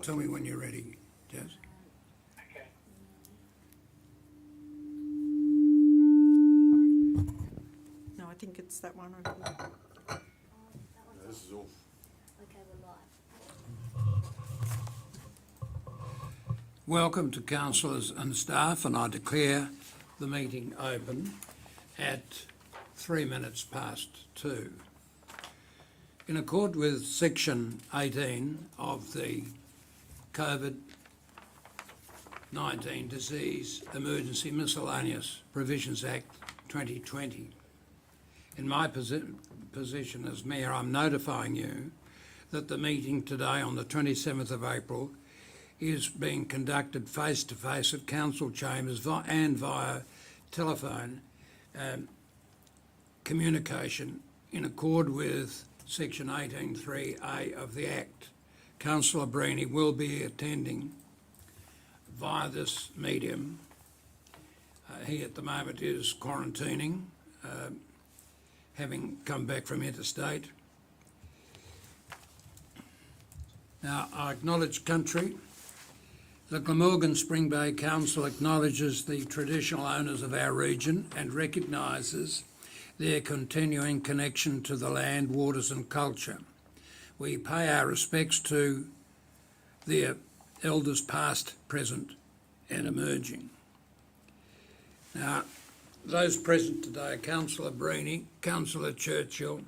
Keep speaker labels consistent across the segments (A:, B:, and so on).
A: tell me when you're ready, Jazz.
B: Okay.
C: No, I think it's that one over there.
D: No, this is all.
E: Okay, we're live.
A: Welcome to councillors and staff, and I declare the meeting open at 3 minutes past 2. In accord with section 18 of the COVID-19 Disease Emergency Miscellaneous Provisions Act 2020, in my position as Mayor, I'm notifying you that the meeting today on the 27th of April is being conducted face-to-face at council chambers and via telephone communication in accord with section 18.3A of the Act. Councillor Breeny will be attending via this medium. He at the moment is quarantining, having come back from interstate. Now, I acknowledge country. The Glamorgan Spring Bay Council acknowledges the traditional owners of our region and recognises their continuing connection to the land, waters and culture. We pay our respects to their elders past, present and emerging. Now, those present today, Councillor Breeny, Councillor Churchill,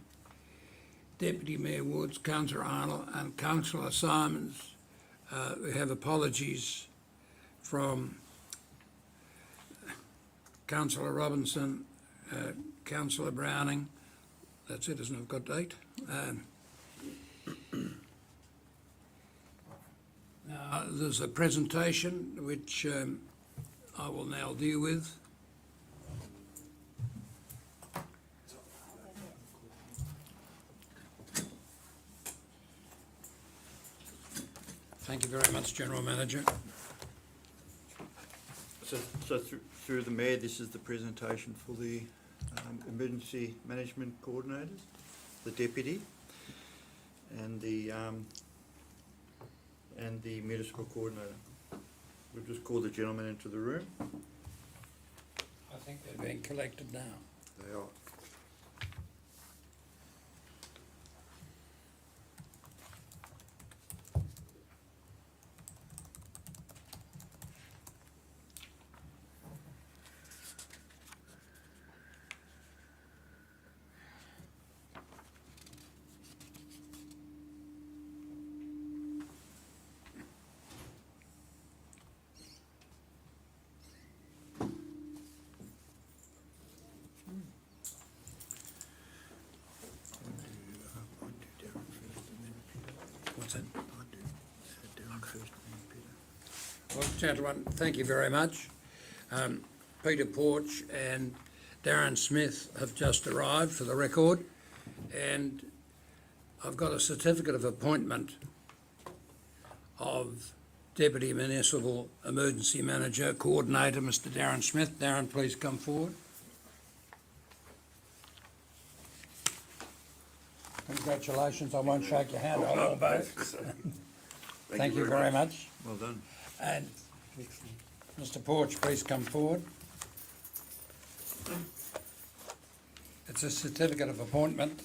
A: Deputy Mayor Woods, Councillor Arnold and Councillor Simons. We have apologies from Councillor Robinson, Councillor Browning. That's it, isn't it? I've got 8. Now, there's a presentation which I will now deal with. Thank you very much, General Manager.
D: So through the Mayor, this is the presentation for the emergency management coordinators, the deputy, and the municipal coordinator. We'll just call the gentleman into the room.
A: I think they're being collected now.
D: They are.
A: What's that? Well, gentlemen, thank you very much. Peter Porch and Darren Smith have just arrived for the record, and I've got a certificate of appointment of Deputy Municipal Emergency Manager Coordinator, Mr. Darren Smith. Darren, please come forward. Congratulations. I won't shake your hand. I'll both. Thank you very much.
D: Well done.
A: And Mr. Porch, please come forward. It's a certificate of appointment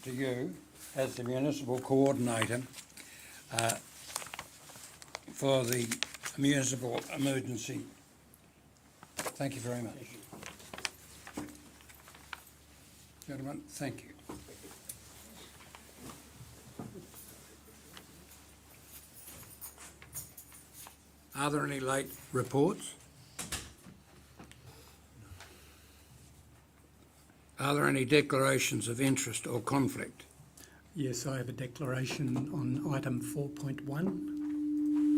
A: to you as the Municipal Coordinator for the Municipal Emergency. Thank you very much. Gentlemen, thank you. Are there any late reports? Are there any declarations of interest or conflict?
F: Yes, I have a declaration on item 4.1.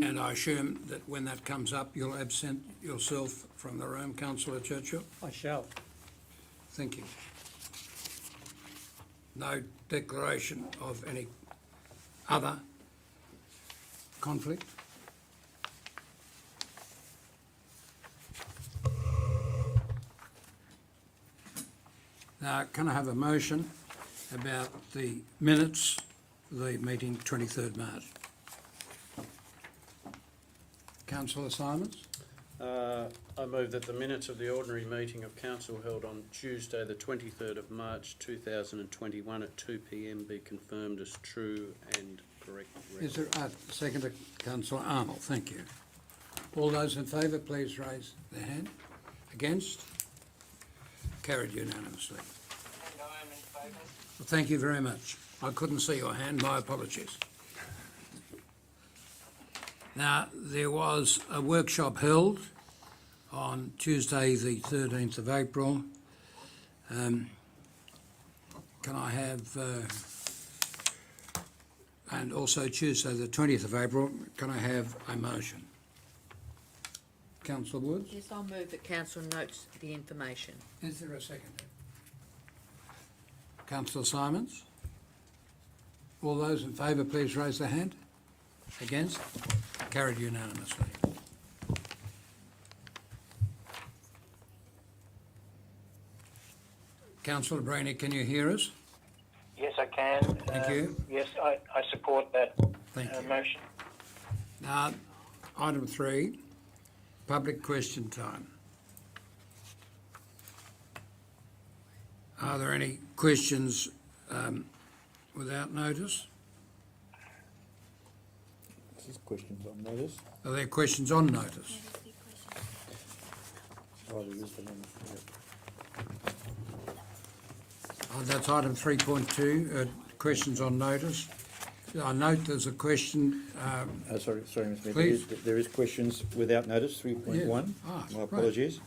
A: And I assume that when that comes up, you'll absent yourself from the room, Councillor Churchill?
F: I shall.
A: Thank you. No declaration of any other conflict? Now, can I have a motion about the minutes for the meeting 23rd March? Councillor Simons?
B: I move that the minutes of the ordinary meeting of council held on Tuesday the 23rd of March 2021 at 2 p.m. be confirmed as true and correct.
A: Is there a second to Councillor Arnold? Thank you. All those in favour, please raise their hand. Against? Carried unanimously.
G: And I am in favour.
A: Well, thank you very much. I couldn't see your hand. My apologies. Now, there was a workshop held on Tuesday the 13th of April. Can I have, and also Tuesday the 20th of April, can I have a motion? Councillor Woods?
H: Yes, I'll move that council notes the information.
A: Is there a second? Councillor Simons? All those in favour, please raise their hand. Against? Carried unanimously. Councillor Brainey, can you hear us?
G: Yes, I can.
A: Thank you.
G: Yes, I support that
A: Thank you.
G: motion.
A: Now, item 3, public question time. Are there any questions without notice?
D: This is questions on notice.
A: Are there questions on notice?
D: Oh, there is the one.
A: That's item 3.2, questions on notice. I note there's a question.
D: Sorry, Mr. Mayor.
A: Please.
D: There is questions without notice, 3.1.
A: Yeah. Ah,
D: My
A: right.
D: apologies.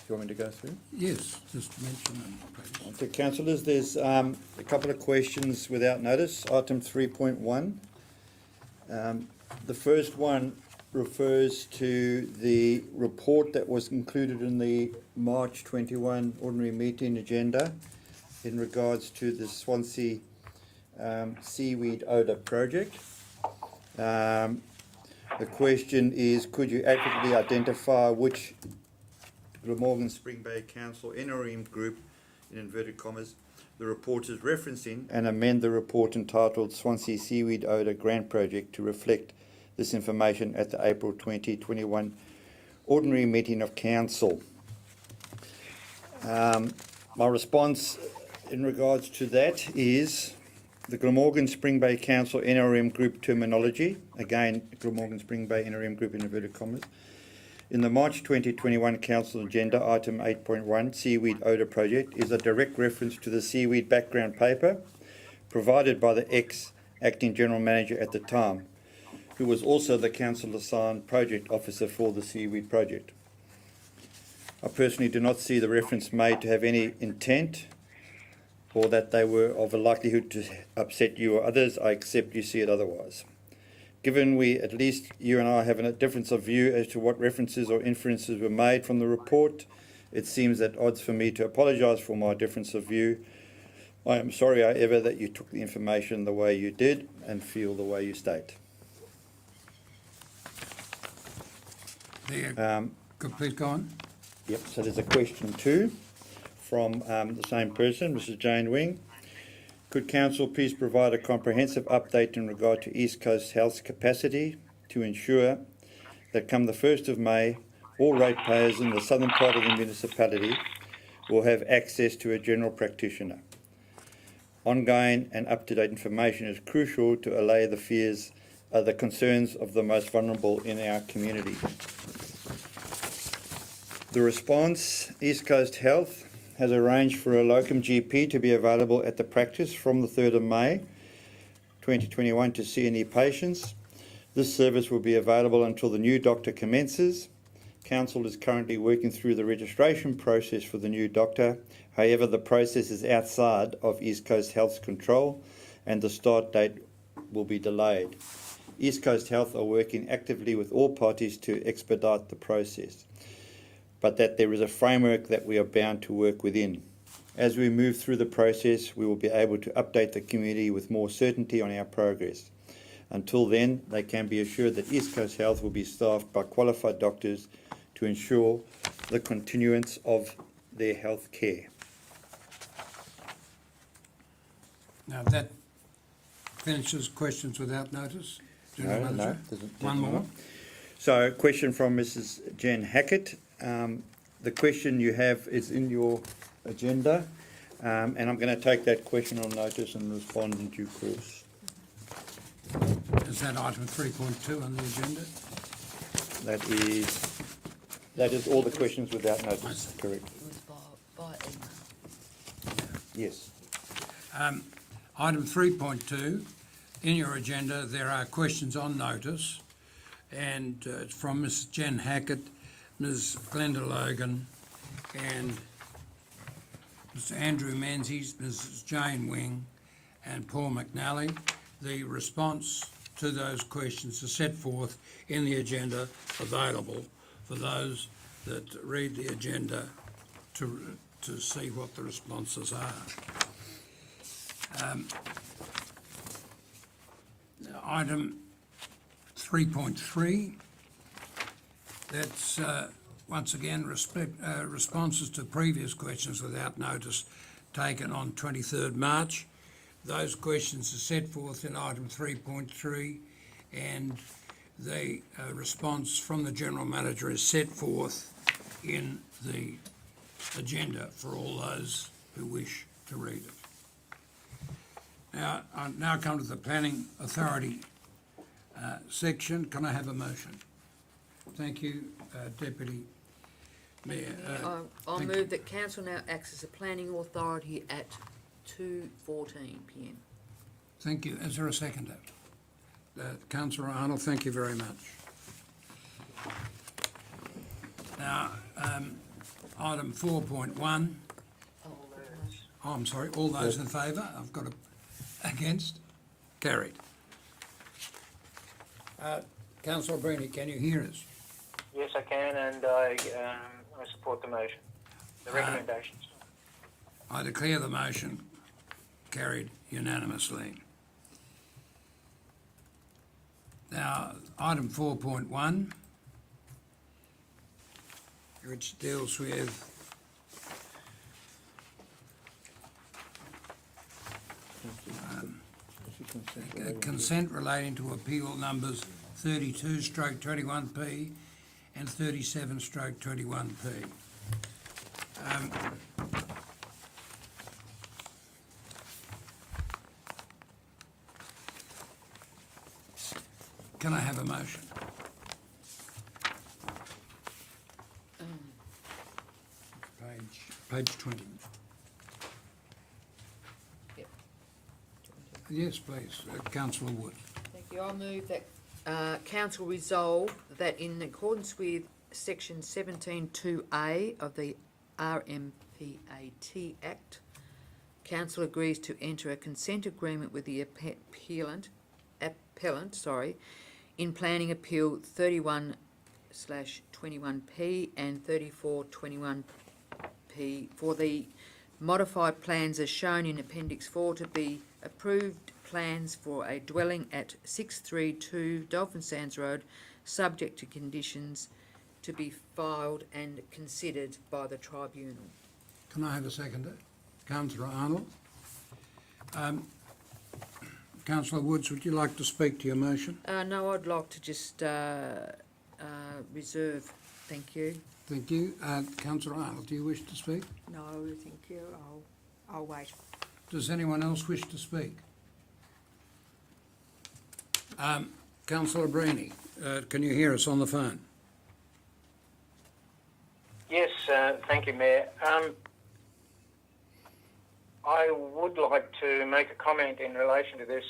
D: Do you want me to go through?
A: Yes, just mention them, please.
D: Okay, councillors, there's a couple of questions without notice. Item 3.1. The first one refers to the report that was included in the March 21 ordinary meeting agenda in regards to the Swansea seaweed odour project. The question is, could you accurately identify which Glamorgan Spring Bay Council NRM group, in inverted commas, the report is referencing, and amend the report entitled Swansea Seaweed Odour Grant Project to reflect this information at the April 2021 ordinary meeting of council. My response in regards to that is the Glamorgan Spring Bay Council NRM group terminology, again Glamorgan Spring Bay NRM group in inverted commas, in the March 2021 Council Agenda, item 8.1, Seaweed Odour Project, is a direct reference to the seaweed background paper provided by the ex-acting General Manager at the time, who was also the council-assigned project officer for the seaweed project. I personally do not see the reference made to have any intent or that they were of a likelihood to upset you or others. I accept you see it otherwise. Given we, at least you and I, have a difference of view as to what references or inferences were made from the report, it seems at odds for me to apologise for my difference of view. I am sorry, however, that you took the information the way you did and feel the way you state.
A: Please go on.
D: Yep, so there's a question 2 from the same person, Mrs. Jane Wing. Could Council please provide a comprehensive update in regard to East Coast Health's capacity to ensure that come the 1st of May, all ratepayers in the southern part of the municipality will have access to a general practitioner? Ongoing and up-to-date information is crucial to allay the fears, the concerns of the most vulnerable in our community. The response, East Coast Health has arranged for a locum GP to be available at the practice from the 3rd of May 2021 to see any patients. This service will be available until the new doctor commences. Council is currently working through the registration process for the new doctor. However, the process is outside of East Coast Health's control and the start date will be delayed. East Coast Health are working actively with all parties to expedite the process, but that there is a framework that we are bound to work within. As we move through the process, we will be able to update the community with more certainty on our progress. Until then, they can be assured that East Coast Health will be staffed by qualified doctors to ensure the continuance of their health care.
A: Now that finishes questions without notice. General
D: No,
A: Manager?
D: doesn't.
A: One more?
D: So, question from Mrs. Jen Hackett. The question you have is in your agenda, and I'm going to take that question on notice and respond in due course.
A: Is that item 3.2 on the agenda?
D: That is all the questions without notice, correct?
H: It was by email.
D: Yes.
A: Item 3.2, in your agenda, there are questions on notice, and it's from Ms. Jen Hackett, Ms. Glenda Logan, and Mr. Andrew Menzies, Mrs. Jane Wing, and Paul McNally. The response to those questions is set forth in the agenda, available for those that read the agenda to see what the responses are. Item 3.3, that's once again responses to previous questions without notice taken on 23rd March. Those questions are set forth in item 3.3, and the response from the General Manager is set forth in the agenda for all those who wish to read it. Now, I now come to the Planning Authority section. Can I have a motion? Thank you, Deputy Mayor.
H: I'll
A: thank
H: move that council now acts as a planning authority at 2:14 PM.
A: Thank you. Is there a seconder? Councillor Arnold, thank you very much. Now, item 4.1. Oh, I'm sorry, all those in favour? I've got against? Carried. Councillor Breeny, can you hear us?
G: Yes, I can, and I support the motion, the recommendations.
A: I declare the motion carried unanimously. Now, item 4.1, which deals with consent relating to appeal numbers 32/21P and 37/21P. Can I have a motion? Page 20.
H: Yep.
A: Yes, please, Councillor Wood.
H: Thank you. I'll move that council resolve that in accordance with section 17(2)A of the RMPAT Act, council agrees to enter a consent agreement with the appellant, in planning appeal 31/21P and 34/21P for the modified plans as shown in Appendix 4 to be approved plans for a dwelling at 632 Dolphin Sands Road, subject to conditions to be filed and considered by the tribunal.
A: Can I have a seconder? Councillor Arnold. Councillor Woods, would you like to speak to your motion?
H: No, I'd like to just reserve. Thank you.
A: Thank you. Councillor Arnold, do you wish to speak?
C: No, thank you. I'll wait.
A: Does anyone else wish to speak? Councillor Breeny, can you hear us on the phone?
G: Yes, thank you, Mayor. I would like to make a comment in relation to this.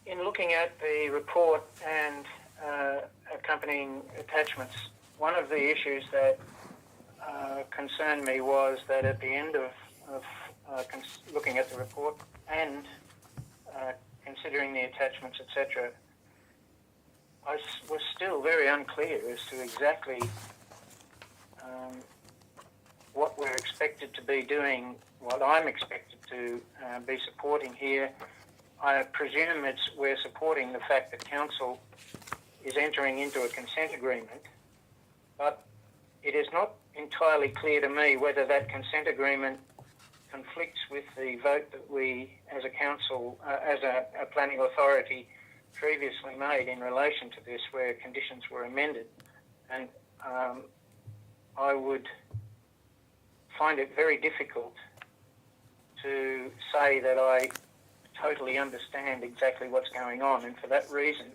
G: In looking at the report and accompanying attachments, one of the issues that concerned me was that at the end of looking at the report and considering the attachments, etc., I was still very unclear as to exactly what we're expected to be doing, what I'm expected to be supporting here. I presume we're supporting the fact that council is entering into a consent agreement, but it is not entirely clear to me whether that consent agreement conflicts with the vote that we, as a council, as a planning authority, previously made in relation to this, where conditions were amended. And I would find it very difficult to say that I totally understand exactly what's going on, and for that reason,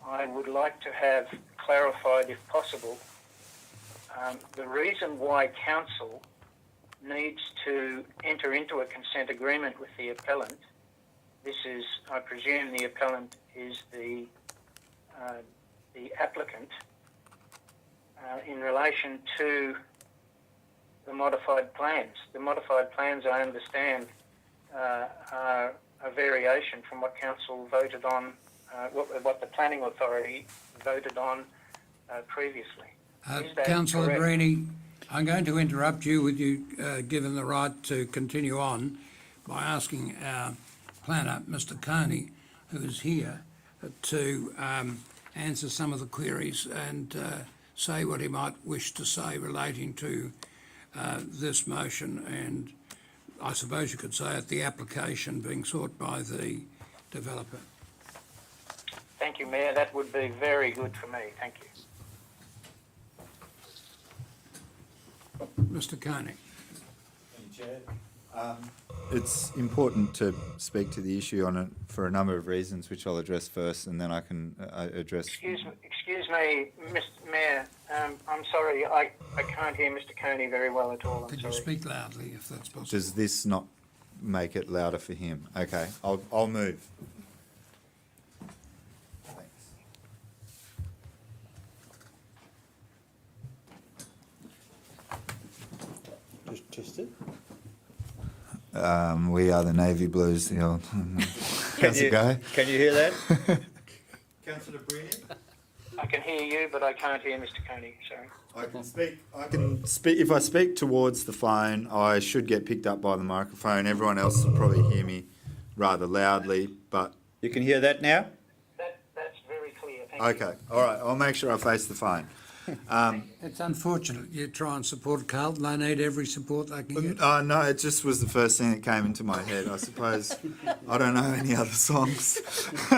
G: I would like to have clarified, if possible, the reason why council needs to enter into a consent agreement with the appellant. This is, I presume, the appellant is the applicant in relation to the modified plans. The modified plans, I understand, are a variation from what council voted on, what the planning authority voted on previously. Is that
A: Councillor
G: correct?
A: Brini, I'm going to interrupt you with you given the right to continue on by asking our planner, Mr. Coney, who is here, to answer some of the queries and say what he might wish to say relating to this motion, and I suppose you could say it, the application being sought by the developer.
G: Thank you, Mayor. That would be very good for me. Thank you.
A: Mr. Coney.
I: It's important to speak to the issue on it for a number of reasons, which I'll address first, and then I can address.
G: Excuse me, Mr. Mayor. I'm sorry, I can't hear Mr. Coney very well at all. I'm
A: Could you
G: sorry.
A: speak loudly if that's possible?
I: Does this not make it louder for him? Okay, I'll move. Thanks.
D: Just test it.
I: We are the Navy Blues, the old. How's it go?
D: Can you hear that? Councillor Brini?
G: I can hear you, but I can't hear Mr. Coney. Sorry.
I: I can speak. If I speak towards the phone, I should get picked up by the microphone. Everyone else will probably hear me rather loudly, but
D: You can hear that now?
G: That's very clear. Thank you.
I: okay. All right. I'll make sure I face the phone.
A: It's unfortunate you try and support Carlton. They need every support they can get.
I: No, it just was the first thing that came into my head. I suppose I don't know any other songs.
A: Go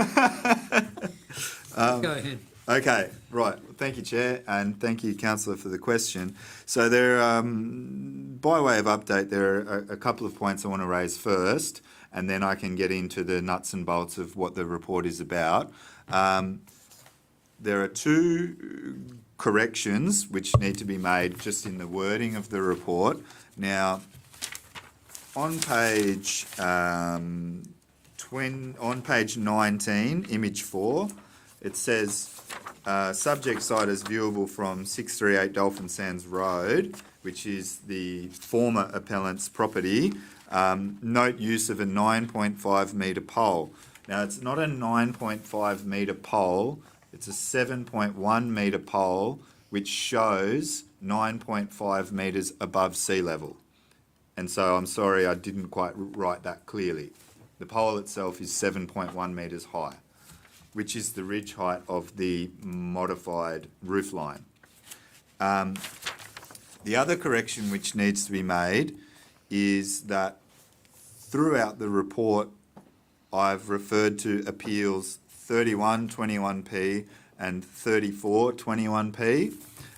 A: ahead.
I: Okay, right. Thank you, Chair, and thank you, Councillor, for the question. So there, by way of update, there are a couple of points I want to raise first, and then I can get into the nuts and bolts of what the report is about. There are two corrections which need to be made just in the wording of the report. Now, on page 19, image 4, it says subject site is viewable from 638 Dolphin Sands Road, which is the former appellant's property. Note use of a 9.5 metre pole. Now, it's not a 9.5 metre pole, it's a 7.1 metre pole, which shows 9.5 metres above sea level. And so I'm sorry I didn't quite write that clearly. The pole itself is 7.1 metres high, which is the ridge height of the modified roof line. The other correction which needs to be made is that throughout the report I've referred to appeals 3121P and 3421P.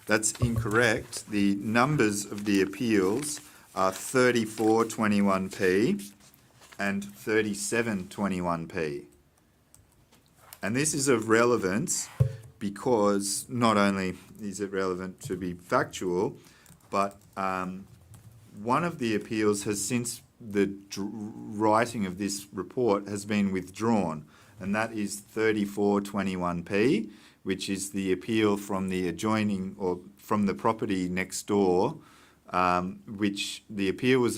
I: That's incorrect. The numbers of the appeals are 3421P and 3721P. And this is of relevance because not only is it relevant to be factual, but one of the appeals has, since the writing of this report, has been withdrawn, and that is 3421P, which is the appeal from the adjoining or from the property next door, which the appeal was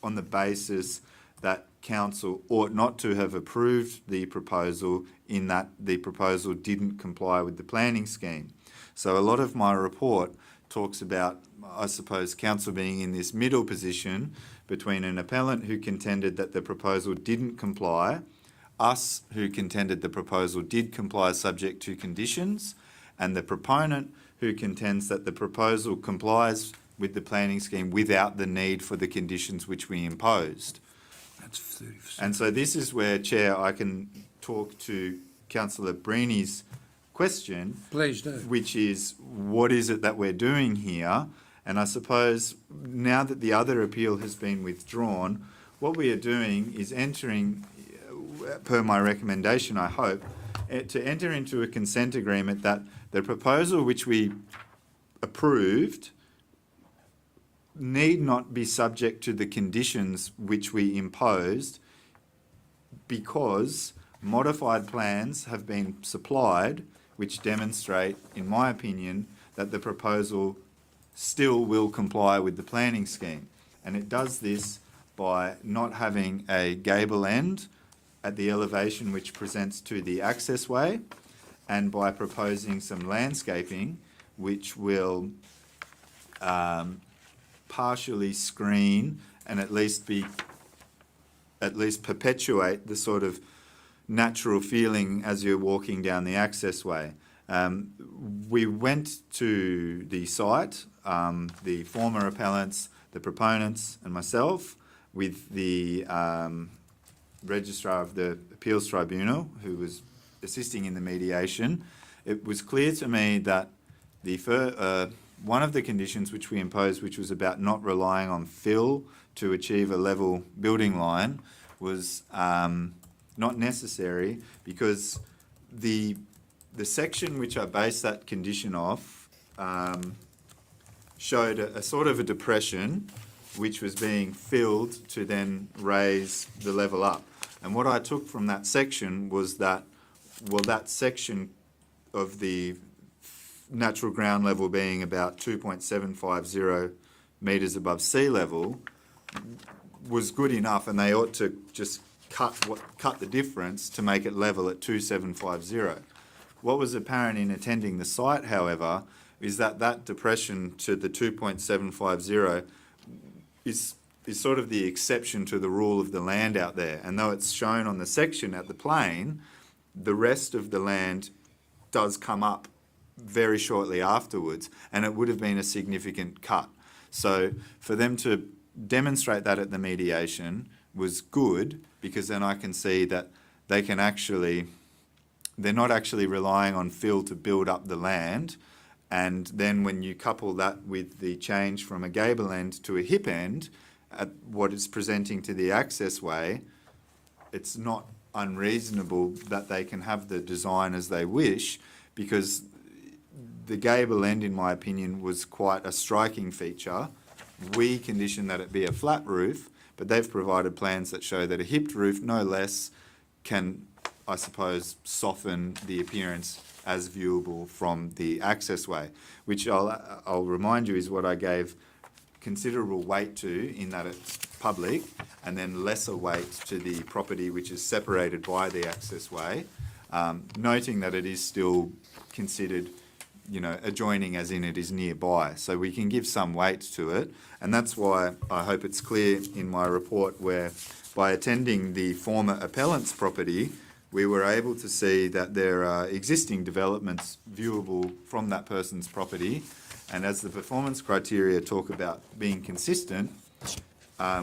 I: on the basis that council ought not to have approved the proposal in that the proposal didn't comply with the planning scheme. So a lot of my report talks about, I suppose, council being in this middle position between an appellant who contended that the proposal didn't comply, us who contended the proposal did comply subject to conditions, and the proponent who contends that the proposal complies with the planning scheme without the need for the conditions which we imposed.
A: That's 30%.
I: And so this is where, Chair, I can talk to Councillor Breeny's question,
A: Please do.
I: which is, what is it that we're doing here? And I suppose now that the other appeal has been withdrawn, what we are doing is entering, per my recommendation, I hope, to enter into a consent agreement that the proposal which we approved need not be subject to the conditions which we imposed, because modified plans have been supplied which demonstrate, in my opinion, that the proposal still will comply with the planning scheme. And it does this by not having a gable end at the elevation which presents to the access way, and by proposing some landscaping which will partially screen and at least perpetuate the sort of natural feeling as you're walking down the access way. We went to the site, the former appellants, the proponents and myself, with the registrar of the Appeals Tribunal, who was assisting in the mediation. It was clear to me that one of the conditions which we imposed, which was about not relying on fill to achieve a level building line, was not necessary, because the section which I based that condition off showed a sort of a depression which was being filled to then raise the level up. And what I took from that section was that, well, that section of the natural ground level being about 2.750 metres above sea level was good enough, and they ought to just cut the difference to make it level at 2.750. What was apparent in attending the site, however, is that depression to the 2.750 is sort of the exception to the rule of the land out there. And though it's shown on the section at the plane, the rest of the land does come up very shortly afterwards, and it would have been a significant cut. So for them to demonstrate that at the mediation was good, because then I can see that they're not actually relying on fill to build up the land. And then when you couple that with the change from a gable end to a hip end at what it's presenting to the access way, it's not unreasonable that they can have the design as they wish, because the gable end, in my opinion, was quite a striking feature. We conditioned that it be a flat roof, but they've provided plans that show that a hipped roof, no less, can, I suppose, soften the appearance as viewable from the access way, which I'll remind you is what I gave considerable weight to, in that it's public, and then lesser weight to the property which is separated by the access way, noting that it is still considered, adjoining, as in it is nearby. So we can give some weight to it, and that's why I hope it's clear in my report, where by attending the former appellant's property, we were able to see that there are existing developments viewable from that person's property. And as the performance criteria talk about being consistent,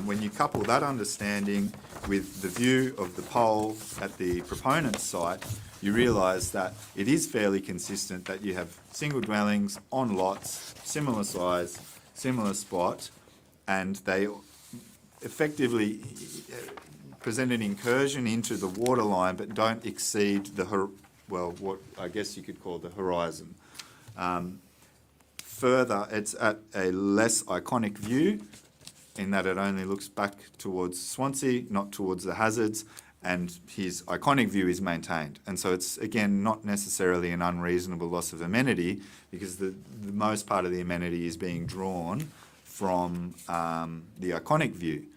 I: when you couple that understanding with the view of the pole at the proponent's site, you realise that it is fairly consistent that you have single dwellings on lots, similar size, similar spot, and they effectively present an incursion into the waterline but don't exceed what I guess you could call the horizon. Further, it's at a less iconic view, in that it only looks back towards Swansea, not towards the hazards, and his iconic view is maintained. And so it's, again, not necessarily an unreasonable loss of amenity, because the most part of the amenity is being drawn from the iconic view.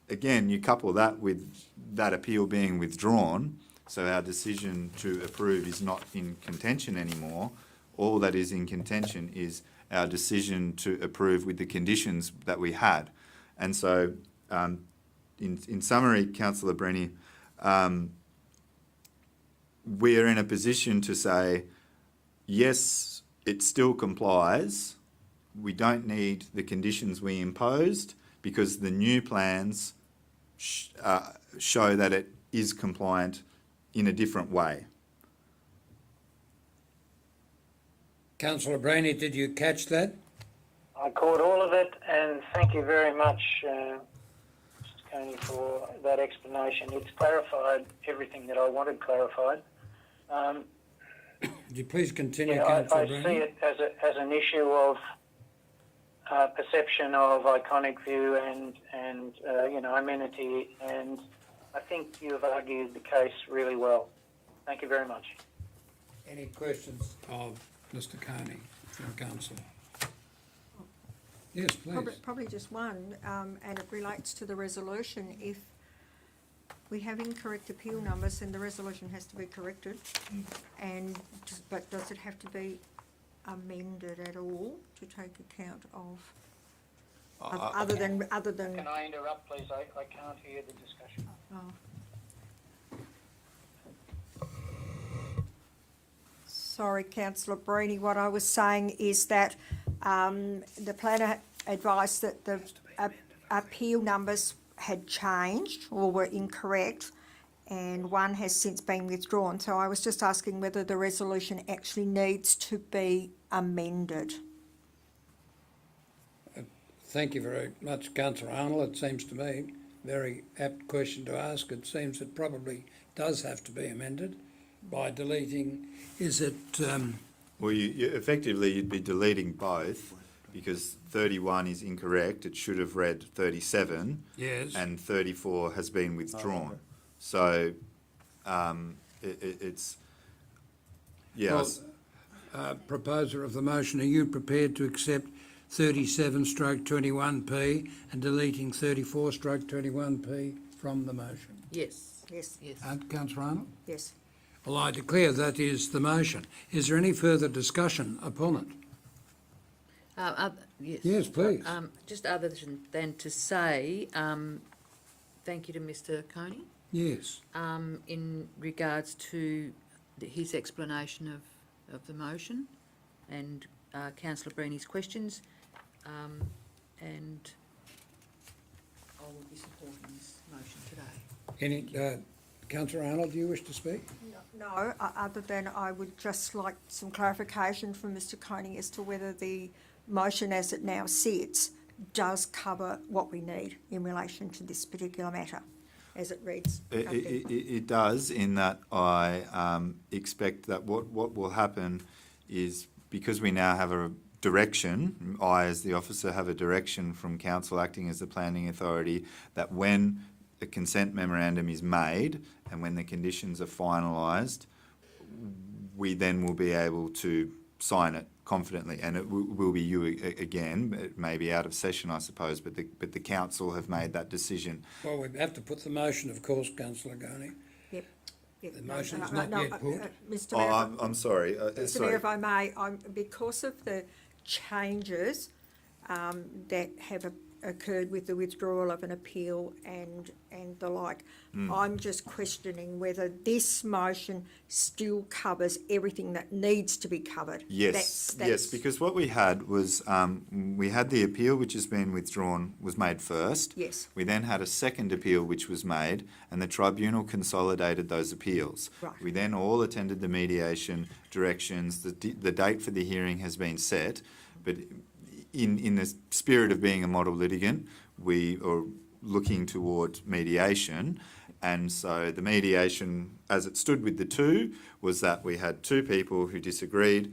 I: Again, you couple that with that appeal being withdrawn, so our decision to approve is not in contention anymore. All that is in contention is our decision to approve with the conditions that we had. And so, in summary, Councillor Brenny, we are in a position to say, yes, it still complies we don't need the conditions we imposed because the new plans show that it is compliant in a different way.
A: Councillor Brainy, did you catch that?
G: I caught all of it, and thank you very much, Mr. Coney, for that explanation. It's clarified everything that I wanted clarified.
A: Would you please continue,
G: Yeah,
A: Councillor
G: I see
A: Brainy?
G: it as an issue of perception of iconic view and amenity, and I think you've argued the case really well. Thank you very much.
A: Any questions of Mr. Coney from council? Yes, please.
C: Probably just one, and it relates to the resolution. If we have incorrect appeal numbers, then the resolution has to be corrected. But does it have to be amended at all to take account of other than?
G: Can I interrupt, please? I can't hear the discussion.
C: Oh. Sorry, Councillor Breeny, what I was saying is that the planner advised that the appeal numbers had changed or were incorrect, and one has since been withdrawn. So I was just asking whether the resolution actually needs to be amended.
A: Thank you very much, Councillor Arnold. It seems to me very apt question to ask. It seems it probably does have to be amended by deleting. Is it?
I: Well, effectively you'd be deleting both because 31 is incorrect. It should have read 37.
A: Yes.
I: And 34 has been withdrawn. So it's yes.
A: Well, proposer of the motion, are you prepared to accept 37/21P and deleting 34/21P from the motion?
H: Yes.
C: Yes.
H: Yes.
A: Councillor Arnold?
C: Yes.
A: Well, I declare that is the motion. Is there any further discussion upon it?
H: Yes.
A: Yes, please.
H: Just other than to say, thank you to Mr. Coney,
A: Yes.
H: in regards to his explanation of the motion and Councillor Breeny's questions, and I will be supporting this motion today.
A: Any, Councillor Arnold, do you wish to speak?
C: No, other than I would just like some clarification from Mr. Coney as to whether the motion as it now sits does cover what we need in relation to this particular matter, as it reads.
I: It does, in that I expect that what will happen is, because we now have a direction, I as the officer have a direction from council acting as the planning authority, that when a consent memorandum is made and when the conditions are finalised, we then will be able to sign it confidently, and it will be you again. It may be out of session, I suppose, but the council have made that decision.
A: Well, we have to put the motion, of course, Councillor Coney.
C: Yep.
A: The motion is not yet put.
C: Mr. Mayor,
I: I'm sorry.
C: Mr. Mayor, if I may, because of the changes that have occurred with the withdrawal of an appeal and the like, I'm just questioning whether this motion still covers everything that needs to be covered.
I: Yes,
C: That's-
I: yes, because what we had was, we had the appeal which has been withdrawn, was made first.
C: Yes.
I: We then had a second appeal which was made, and the tribunal consolidated those appeals.
C: Right.
I: We then all attended the mediation directions. The date for the hearing has been set, but in the spirit of being a model litigant, we are looking towards mediation. And so the mediation, as it stood with the two, was that we had two people who disagreed.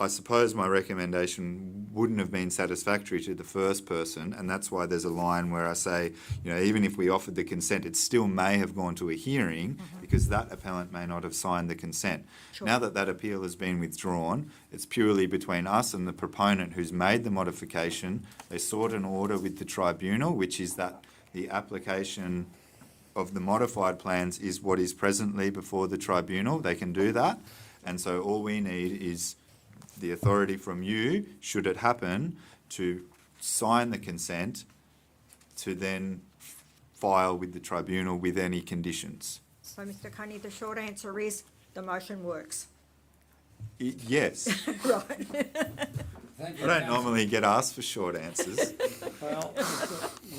I: I suppose my recommendation wouldn't have been satisfactory to the first person, and that's why there's a line where I say, even if we offered the consent, it still may have gone to a hearing because that appellant may not have signed the consent.
C: Sure.
I: Now that appeal has been withdrawn, it's purely between us and the proponent who's made the modification. They sought an order with the tribunal, which is that the application of the modified plans is what is presently before the tribunal. They can do that, and so all we need is the authority from you, should it happen, to sign the consent to then file with the tribunal with any conditions.
C: So, Mr. Coney, the short answer is the motion works.
I: Yes.
C: Right.
A: Thank you,
I: I don't
A: councillor.
I: normally get asked for short answers.
A: Well,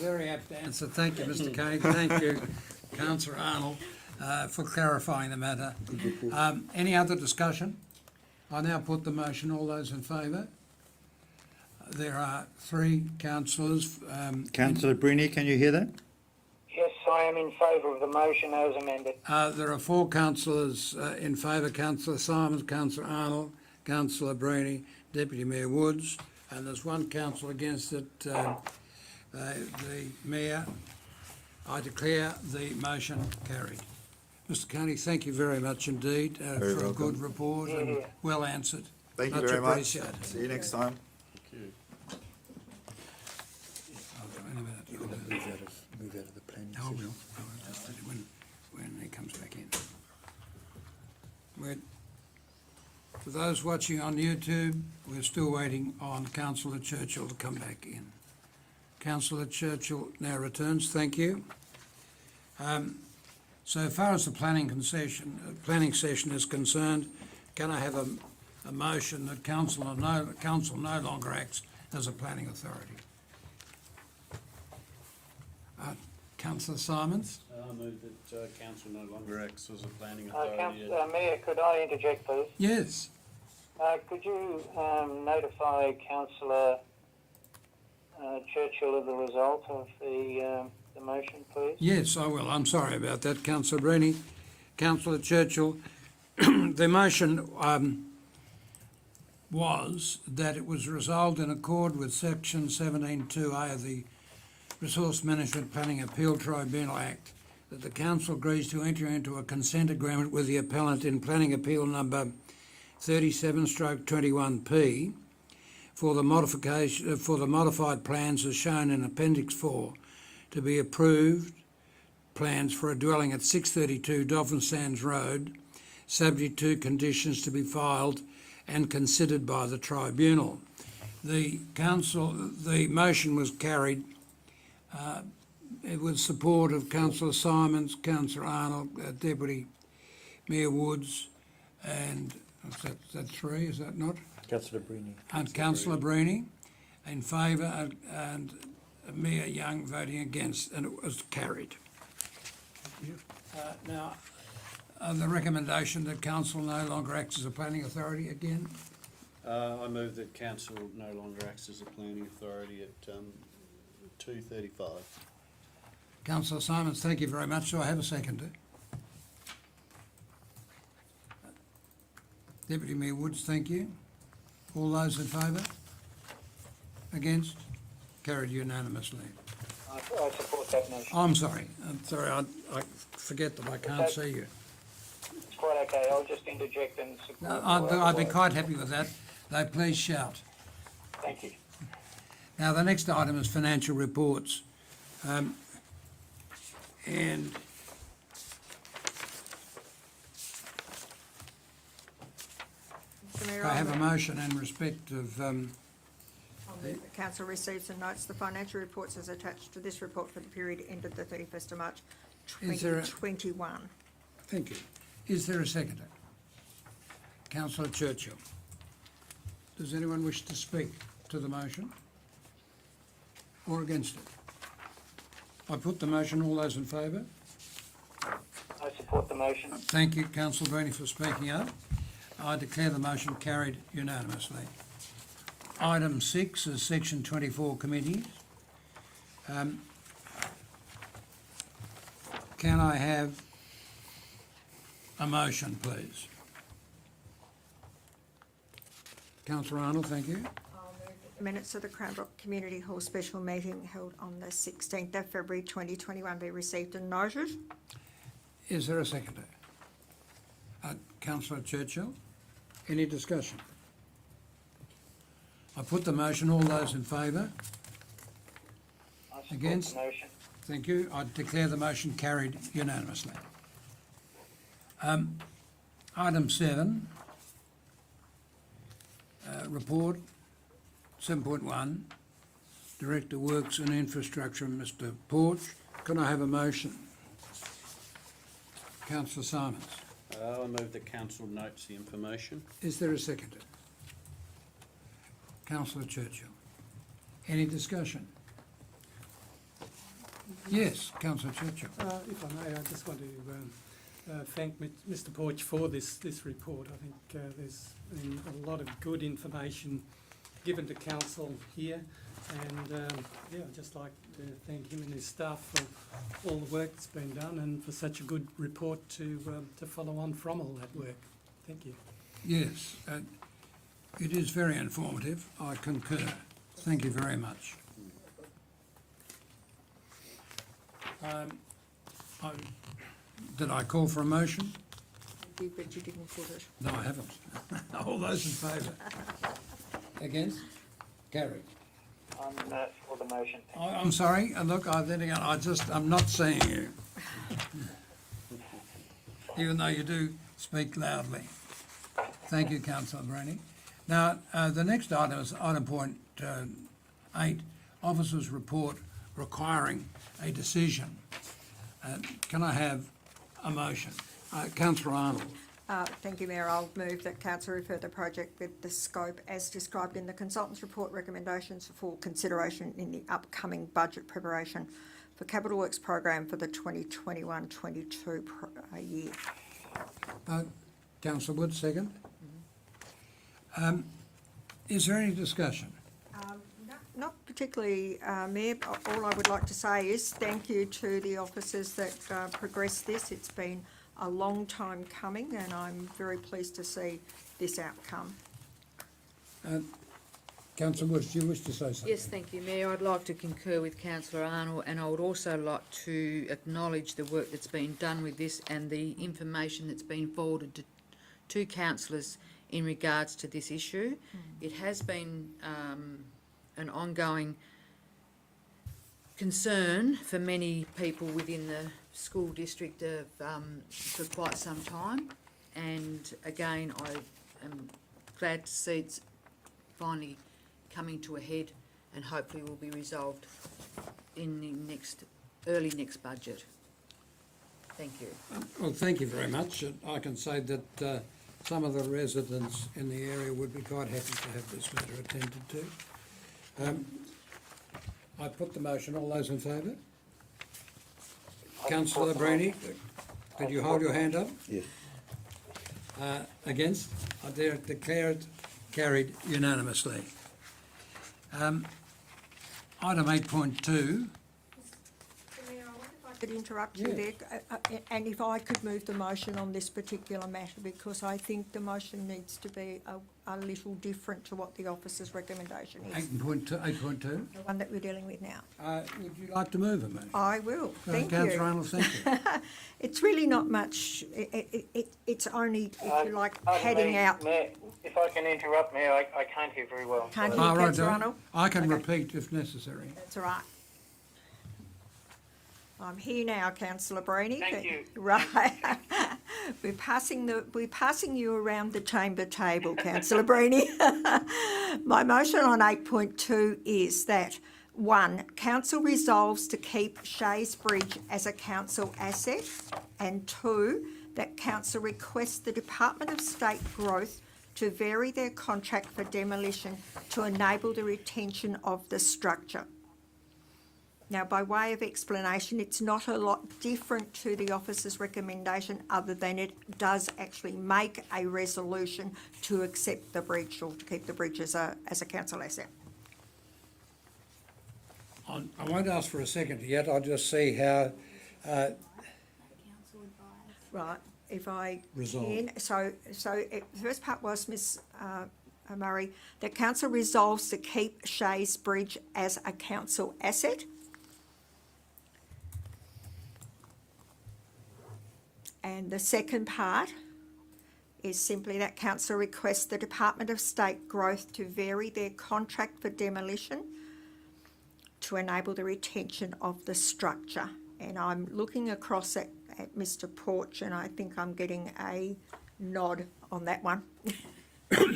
A: very apt answer. Thank you, Mr. Kane. Thank you, councillor Arnold, for clarifying the matter. Any other discussion? I now put the motion. All those in favour? There are three councillors.
D: Councillor Bruni, can you hear that?
G: Yes, I am in favour of the motion as amended.
A: There are four councillors in favour: Councillor Simons, Councillor Arnold, Councillor Bruni, Deputy Mayor Woods, and there's one councillor against it, the Mayor. I declare the motion carried. Mr. Coney, thank you very much indeed for a
I: welcome.
A: good report and well answered.
I: Thank you
A: Much
I: very much.
A: appreciated.
I: See you next time.
D: Move out of the planning.
A: I will. I will just when he comes back in. For those watching on YouTube, we're still waiting on Councillor Churchill to come back in. Councillor Churchill now returns. Thank you. So far as the planning session is concerned, can I have a motion that council no longer acts as a planning authority? Councillor Simons?
B: I move that council no longer acts as a planning
G: Mayor, could I interject, please?
A: Yes.
G: Could you notify Councillor Churchill of the result of the motion, please?
A: Yes, I will. I'm sorry about that, Councillor Bruni. Councillor Churchill, the motion was that it was resolved in accord with Section 17(2)(a) of the Resource Management Planning Appeal Tribunal Act that the council agrees to enter into a consent agreement with the appellant in planning appeal number 37/21P for the modified plans as shown in Appendix 4 to be approved plans for a dwelling at 632 Dolphin Sands Road, subject to conditions to be filed and considered by the tribunal. The motion was carried with support of Councillor Simons, Councillor Arnold, Deputy Mayor Woods, and is that three, is that not?
D: Councillor Bruni.
A: And Councillor Bruni in favour, and Mayor Young voting against, and it was carried. Now, the recommendation that council no longer acts as a planning authority again?
B: I move that council no longer acts as a planning authority at 2:35.
A: Councillor Simons, thank you very much. Do I have a seconder? Deputy Mayor Woods, thank you. All those in favour? Against? Carried unanimously.
G: I support that motion.
A: I'm sorry, I forget that I can't see you.
G: It's quite okay. I'll just interject and support.
A: I'd be quite happy with that, though please shout.
G: Thank you.
A: Now, the next item is financial reports. And
C: Mr. Mayor,
A: I have a motion in respect of,
C: I'll move that council receives and notes the financial reports as attached to this report for the period ended the 31st of March
A: Is there a-
C: 2021.
A: thank you. Is there a seconder? Councillor Churchill. Does anyone wish to speak to the motion? Or against it? I put the motion. All those in favour?
G: I support the motion.
A: Thank you, Councillor Bruni, for speaking up. I declare the motion carried unanimously. Item 6 is Section 24 committees. Can I have a motion, please? Councillor Arnold, thank you.
C: Minutes of the Cranbrook Community Hall special meeting held on the 16th of February 2021 be received and noted.
A: Is there a seconder? Councillor Churchill, any discussion? I put the motion. All those in favour?
G: I support
A: Against?
G: the motion.
A: Thank you. I declare the motion carried unanimously. Item 7, report 7.1, Director Works and Infrastructure, Mr. Porch. Can I have a motion? Councillor Simons.
B: I move that council notes the information.
A: Is there a seconder? Councillor Churchill. Any discussion? Yes, Councillor Churchill.
F: If I may, I just want to thank Mr Porch for this report. I think there's been a lot of good information given to council here, and I'd just like to thank him and his staff for all the work that's been done and for such a good report to follow on from all that work. Thank you.
A: Yes, it is very informative. I concur. Thank you very much. Did I call for a motion?
C: But you didn't put it.
A: No, I haven't. All those in favour? Against? Carried.
G: I'm for the motion.
A: I'm sorry, look, I'm not seeing you. Even though you do speak loudly. Thank you, Councillor Brenny. Now, the next item is item point 8, Officers' Report requiring a decision. Can I have a motion? Councillor Arnold.
C: Thank you, Mayor. I'll move that council refer the project with the scope as described in the consultant's report recommendations for consideration in the upcoming budget preparation for Capital Works program for the 2021-22 year.
A: Councillor Wood, second. Is there any discussion?
C: Not particularly, Mayor. All I would like to say is thank you to the officers that progressed this. It's been a long time coming, and I'm very pleased to see this outcome.
A: Councillor Wood, do you wish to say something?
H: Yes, thank you, Mayor. I'd like to concur with Councillor Arnold, and I would also like to acknowledge the work that's been done with this and the information that's been forwarded to councillors in regards to this issue. It has been an ongoing concern for many people within the school district for quite some time, and again I am glad to see it's finally coming to a head and hopefully will be resolved in the early next budget. Thank you.
A: Well, thank you very much. I can say that some of the residents in the area would be quite happy to have this matter attended to. I put the motion. All those in favour? Councillor Brenny, could you hold your hand up?
D: Yes.
A: Against? I dare declare it carried unanimously. Item 8.2.
C: Mayor, I wonder if I could interrupt you there, and if I could move the motion on this particular matter, because I think the motion needs to be a little different to what the officer's recommendation is,
A: 8.2.
C: the one that we're dealing with now.
A: Would you like to move a motion?
C: I will, thank you.
A: Councillor Arnold, thank you.
C: It's really not much, it's only, if you like,
G: Pardon
C: heading
G: me,
C: out.
G: Mayor, if I can interrupt, Mayor, I can't hear very well.
C: Can't
G: So-
C: hear.
A: Oh, right,
C: Councillor Arnold?
A: I can
C: Okay.
A: repeat if necessary.
C: That's all right. I'm here now, Councillor Brenny.
G: Thank you.
C: Right. We're passing you around the chamber table, Councillor Brenny. My motion on 8.2 is that 1, council resolves to keep Shays Bridge as a council asset, and 2, that council requests the Department of State Growth to vary their contract for demolition to enable the retention of the structure. Now, by way of explanation, it's not a lot different to the officer's recommendation, other than it does actually make a resolution to accept the bridge or to keep the bridge as a council asset.
A: I won't ask for a second yet. I'll just see how.
E: Council advised.
C: Right, if I
A: Resolve.
C: can, the first part was, Ms Murray, that council resolves to keep Shays Bridge as a council asset. And the second part is simply that council requests the Department of State Growth to vary their contract for demolition to enable the retention of the structure. And I'm looking across at Mr Porch, and I think I'm getting a nod on that one.
E: Sorry,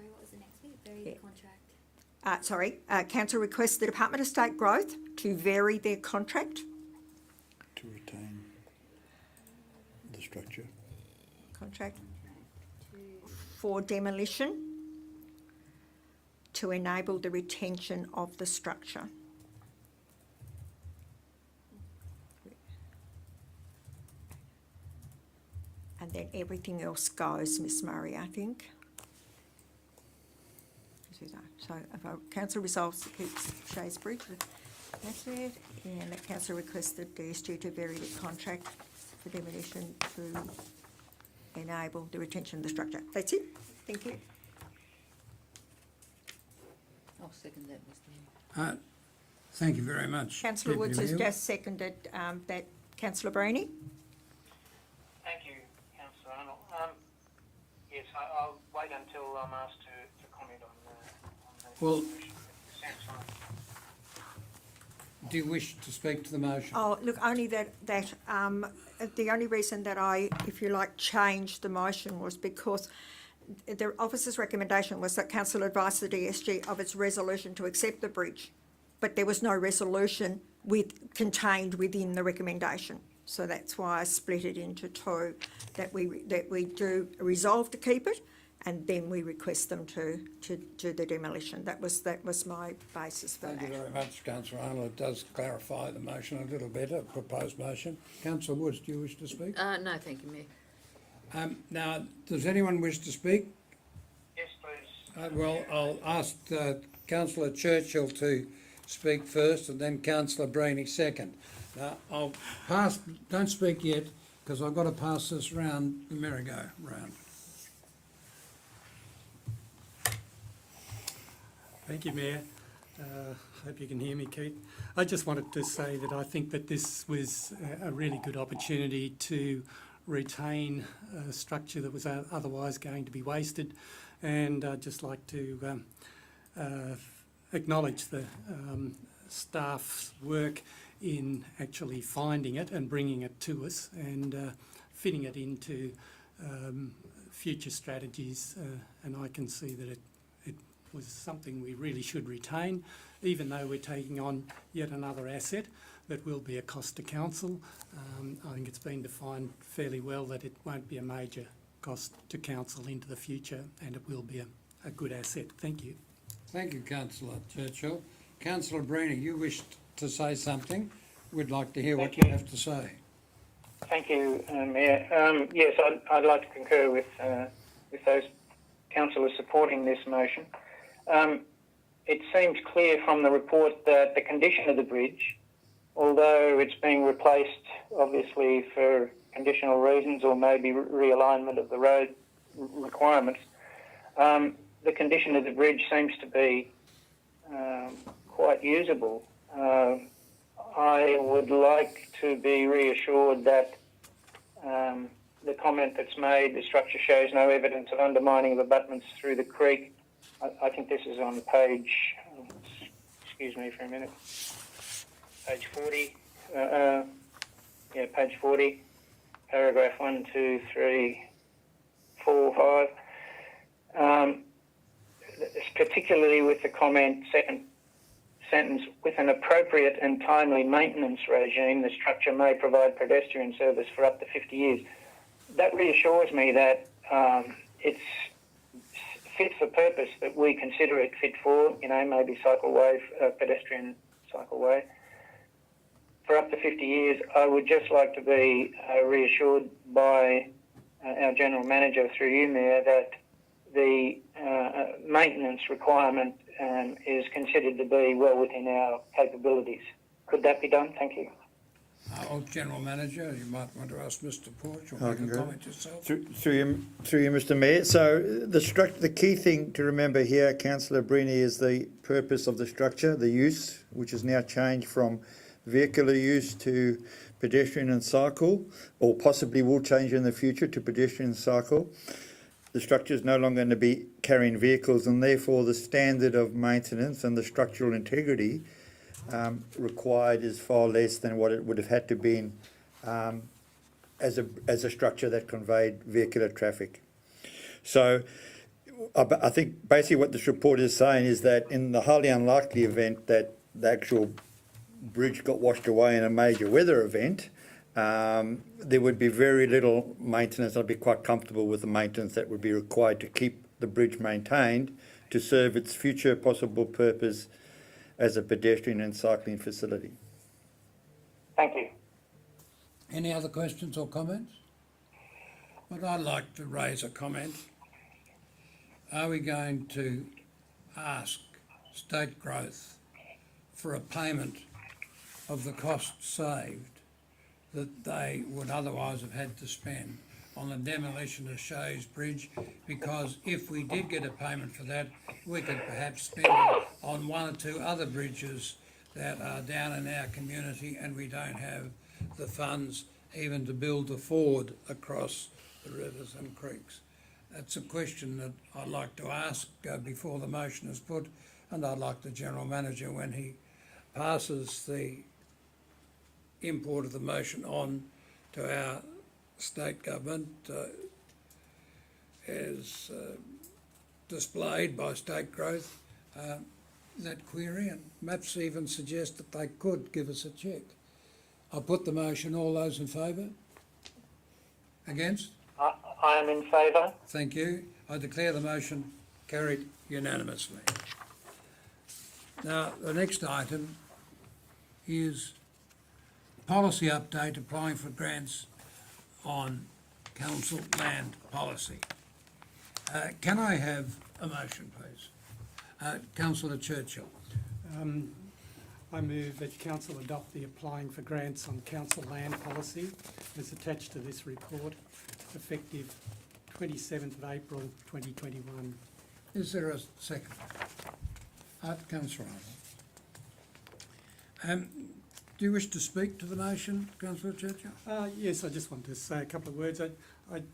E: what was the next bit? Very
C: Yeah.
E: contract.
C: Council requests the Department of State Growth to vary their contract.
D: To retain the structure.
C: Contract for demolition to enable the retention of the structure. And then everything else goes, Miss Murray, I think. So if our council resolves to keep Shays Bridge with asset, and that council requested DSG to vary the contract for demolition to enable the retention of the structure. That's it. Thank you.
H: I'll second that, Mr Mayor.
A: Thank you very much.
C: Councillor Woods has
A: Deputy Mayor.
C: just seconded that. Councillor Brainy?
G: Thank you, Councillor Arnold. Yes, I'll wait until I'm asked to comment on the
A: Well-
G: motion. Sounds fine.
A: Do you wish to speak to the motion?
C: Oh, look, only that the only reason that I, if you like, changed the motion was because the officer's recommendation was that council advised the DSG of its resolution to accept the bridge, but there was no resolution contained within the recommendation. So that's why I split it into two, that we do resolve to keep it, and then we request them to do the demolition. That was my basis for
A: Thank
C: that.
A: you very much, Councillor Arnold. It does clarify the motion a little better, proposed motion. Councillor Woods, do you wish to speak?
H: No, thank you, Mayor.
A: Now, does anyone wish to speak?
G: Yes, please.
A: Well, I'll ask Councillor Churchill to speak first and then Councillor Brainy second. Now, I'll pass, don't speak yet, because I've got to pass this round, the merry-go-round.
F: Thank you, Mayor. Hope you can hear me, Keith. I just wanted to say that I think that this was a really good opportunity to retain a structure that was otherwise going to be wasted, and I'd just like to acknowledge the staff's work in actually finding it and bringing it to us and fitting it into future strategies, and I can see that it was something we really should retain, even though we're taking on yet another asset that will be a cost to council. I think it's been defined fairly well that it won't be a major cost to council into the future, and it will be a good asset. Thank you.
A: Thank you, Councillor Churchill. Councillor Brainy, you wished to say something. We'd like to hear what you have to say.
G: Thank you, Mayor. Yes, I'd like to concur with those councillors supporting this motion. It seems clear from the report that the condition of the bridge, although it's being replaced obviously for conditional reasons or maybe realignment of the road requirements, the condition of the bridge seems to be quite usable. I would like to be reassured that the comment that's made, the structure shows no evidence of undermining of abutments through the creek. I think this is on page, excuse me for a minute, page 40. Page 40, paragraph 1, 2, 3, 4, 5. Particularly with the comment, second sentence, with an appropriate and timely maintenance regime, the structure may provide pedestrian service for up to 50 years. That reassures me that it's fit for purpose that we consider it fit for, maybe cycleway, pedestrian cycleway. For up to 50 years, I would just like to be reassured by our General Manager through you, Mayor, that the maintenance requirement is considered to be well within our capabilities. Could that be done? Thank you.
A: General Manager, you might want to ask Mr. Porch or make a comment yourself.
D: Through you, Mr. Mayor. So the key thing to remember here, Councillor Brainy, is the purpose of the structure, the use, which has now changed from vehicular use to pedestrian and cycle, or possibly will change in the future to pedestrian and cycle. The structure is no longer going to be carrying vehicles, and therefore the standard of maintenance and the structural integrity required is far less than what it would have had to be as a structure that conveyed vehicular traffic. So I think basically what this report is saying is that in the highly unlikely event that the actual bridge got washed away in a major weather event, there would be very little maintenance. I'd be quite comfortable with the maintenance that would be required to keep the bridge maintained to serve its future possible purpose as a pedestrian and cycling facility.
G: Thank you.
A: Any other questions or comments? But I'd like to raise a comment. Are we going to ask State Growth for a payment of the costs saved that they would otherwise have had to spend on the demolition of Shays Bridge? Because if we did get a payment for that, we could perhaps spend it on one or two other bridges that are down in our community, and we don't have the funds even to build the ford across the rivers and creeks. That's a question that I'd like to ask before the motion is put, and I'd like the General Manager, when he passes the import of the motion on to our state government, as displayed by State Growth, that query, and perhaps even suggest that they could give us a cheque. I'll put the motion. All those in favour? Against?
G: I am in favour.
A: Thank you. I declare the motion carried unanimously. Now, the next item is policy update applying for grants on council land policy. Can I have a motion, please? Councillor Churchill.
F: I move that council adopt the applying for grants on council land policy as attached to this report, effective 27th of April 2021.
A: Is there a second? Councillor Arnold. Do you wish to speak to the motion, Councillor Churchill?
F: Yes, I just want to say a couple of words. I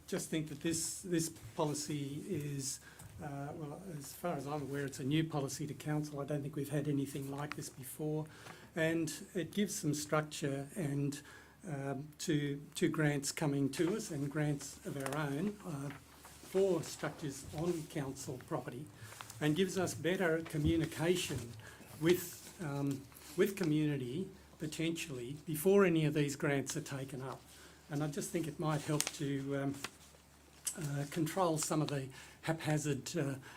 F: just think that this policy is, well, as far as I'm aware, it's a new policy to council. I don't think we've had anything like this before, and it gives some structure and to grants coming to us and grants of our own for structures on council property, and gives us better communication with community potentially before any of these grants are taken up. And I just think it might help to control some of the haphazard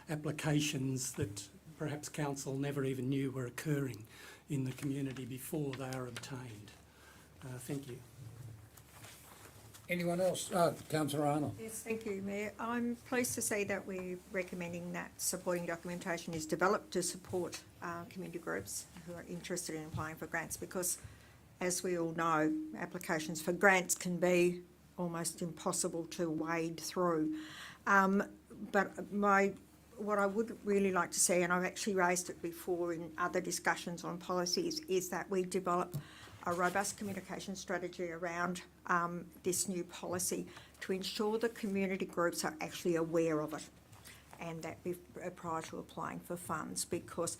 F: applications that perhaps council never even knew were occurring in the community before they are obtained. Thank you.
A: Anyone else? Councillor Arnold.
C: Yes, thank you, Mayor. I'm pleased to see that we're recommending that supporting documentation is developed to support community groups who are interested in applying for grants, because, as we all know, applications for grants can be almost impossible to wade through. But what I would really like to see, and I've actually raised it before in other discussions on policies, is that we develop a robust communication strategy around this new policy to ensure the community groups are actually aware of it, and that prior to applying for funds, because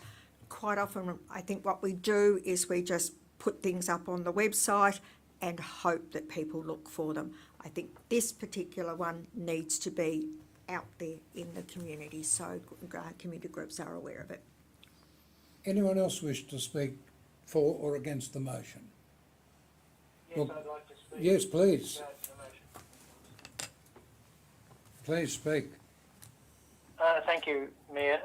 C: quite often I think what we do is we just put things up on the website and hope that people look for them. I think this particular one needs to be out there in the community so community groups are aware of it.
A: Anyone else wish to speak for or against the motion?
G: Yes,
A: Well,
G: I'd like to speak.
A: Yes, please.
G: about the motion.
A: Please speak.
G: Thank you, Mayor.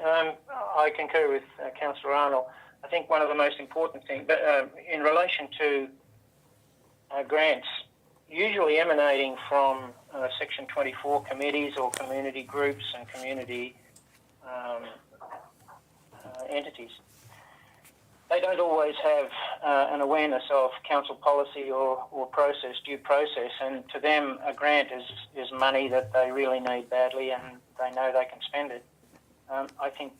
G: I concur with Councillor Arnold. I think one of the most important things, but in relation to grants, usually emanating from Section 24 committees or community groups and community entities, they don't always have an awareness of council policy or process, due process, and to them a grant is money that they really need badly and they know they can spend it. I think,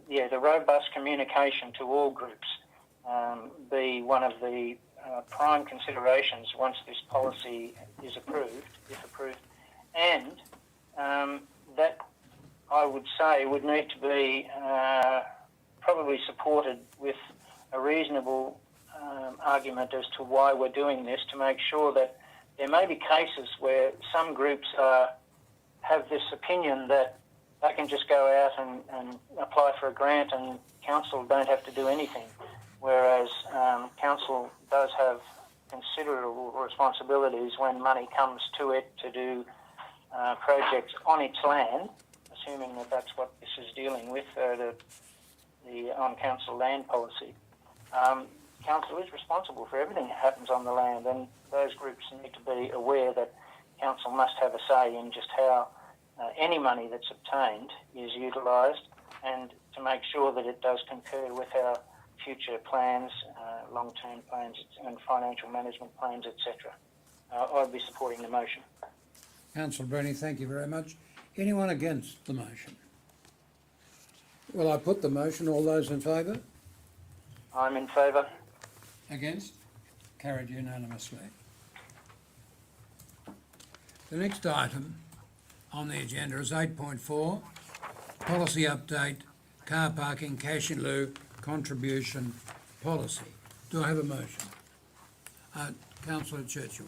G: the robust communication to all groups be one of the prime considerations once this policy is approved, if approved, and that I would say would need to be probably supported with a reasonable argument as to why we're doing this, to make sure that there may be cases where some groups have this opinion that they can just go out and apply for a grant and council don't have to do anything, whereas council does have considerable responsibilities when money comes to it to do projects on its land, assuming that that's what this is dealing with, the on-council land policy. Council is responsible for everything that happens on the land, and those groups need to be aware that council must have a say in just how any money that's obtained is utilised, and to make sure that it does concur with our future plans, long-term plans and financial management plans, etc. I'd be supporting the motion.
A: Councillor Bruni, thank you very much. Anyone against the motion? Well, I put the motion. All those in favour?
G: I'm in favour.
A: Against? Carried unanimously. The next item on the agenda is 8.4, policy update, car parking cash in lieu contribution policy. Do I have a motion? Councillor Churchill.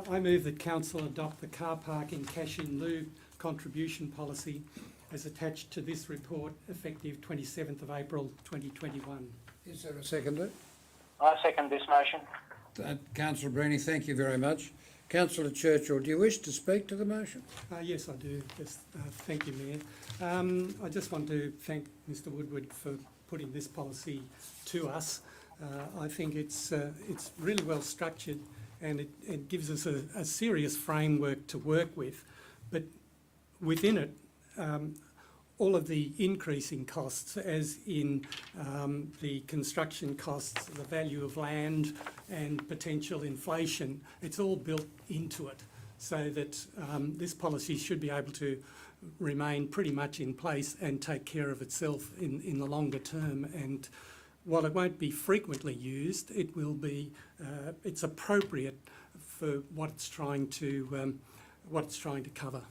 F: I move that council adopt the car parking cash in lieu contribution policy as attached to this report effective 27th of April 2021.
A: Is there a seconder?
G: I second this motion.
A: Councillor Bruni, thank you very much. Councillor Churchill, do you wish to speak to the motion?
F: Yes, I do. Yes, thank you, Mayor. I just want to thank Mr Woodward for putting this policy to us. I think it's really well structured, and it gives us a serious framework to work with. But within it, all of the increasing costs, as in the construction costs, the value of land and potential inflation, it's all built into it, so that this policy should be able to remain pretty much in place and take care of itself in the longer term. And while it won't be frequently used, it will be. It's appropriate for what it's trying to cover.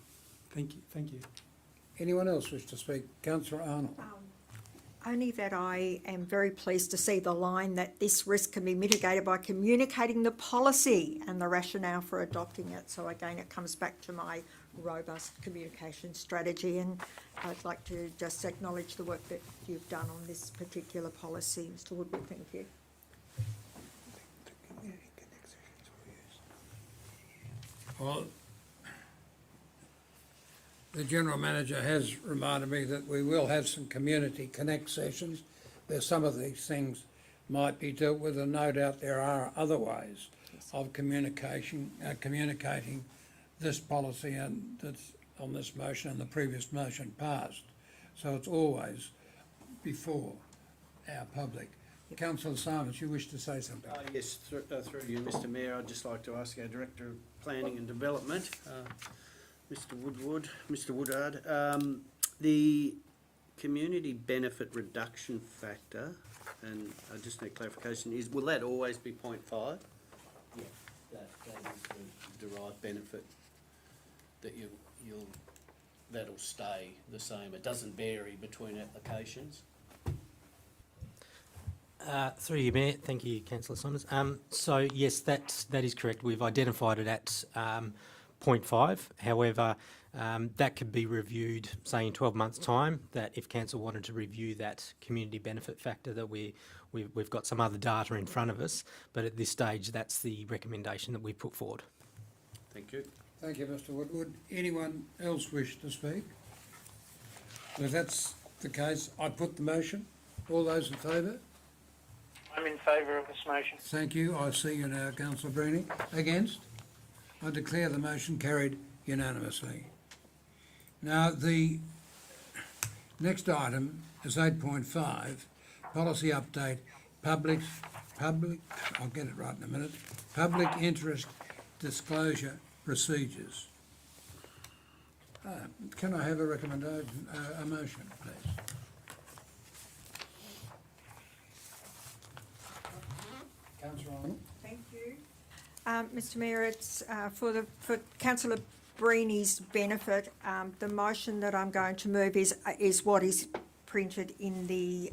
F: Thank you. Thank you.
A: Anyone else wish to speak? Councillor Arnold.
C: Only that I am very pleased to see the line that this risk can be mitigated by communicating the policy and the rationale for adopting it. So again, it comes back to my robust communication strategy, and I'd like to just acknowledge the work that you've done on this particular policy. Mr Woodward, thank you.
A: Well, the General Manager has reminded me that we will have some Community Connect sessions where some of these things might be dealt with, and no doubt there are other ways of communicating this policy and that's on this motion and the previous motion passed. So it's always before our public. Councillor Simons, you wish to say something?
B: Yes, through you, Mr Mayor, I'd just like to ask our Director of Planning and Development, Mr Woodard, the community benefit reduction factor, and I just need clarification, will that always be 0.5? Yeah, that is the derived benefit that that'll stay the same. It doesn't vary between applications.
J: Through you, Mayor. Thank you, Councillor Simons. So yes, that is correct. We've identified it at 0.5. However, that could be reviewed, say, in 12 months' time. That if council wanted to review that community benefit factor, that we've got some other data in front of us. But at this stage, that's the recommendation that we put forward.
B: Thank you.
A: Thank you, Mr Woodward. Anyone else wish to speak? Well, if that's the case, I put the motion. All those in favour?
G: I'm in favour of this motion.
A: Thank you. I see you now, Councillor Bruni. Against? I declare the motion carried unanimously. Now, the next item is 8.5, policy update, public, I'll get it right in a minute, public interest disclosure procedures. Can I have a recommendation, a motion, please? Councillor Arnold.
C: Thank you. Mr Mayor, it's for Councillor Bruni's benefit. The motion that I'm going to move is what is printed in the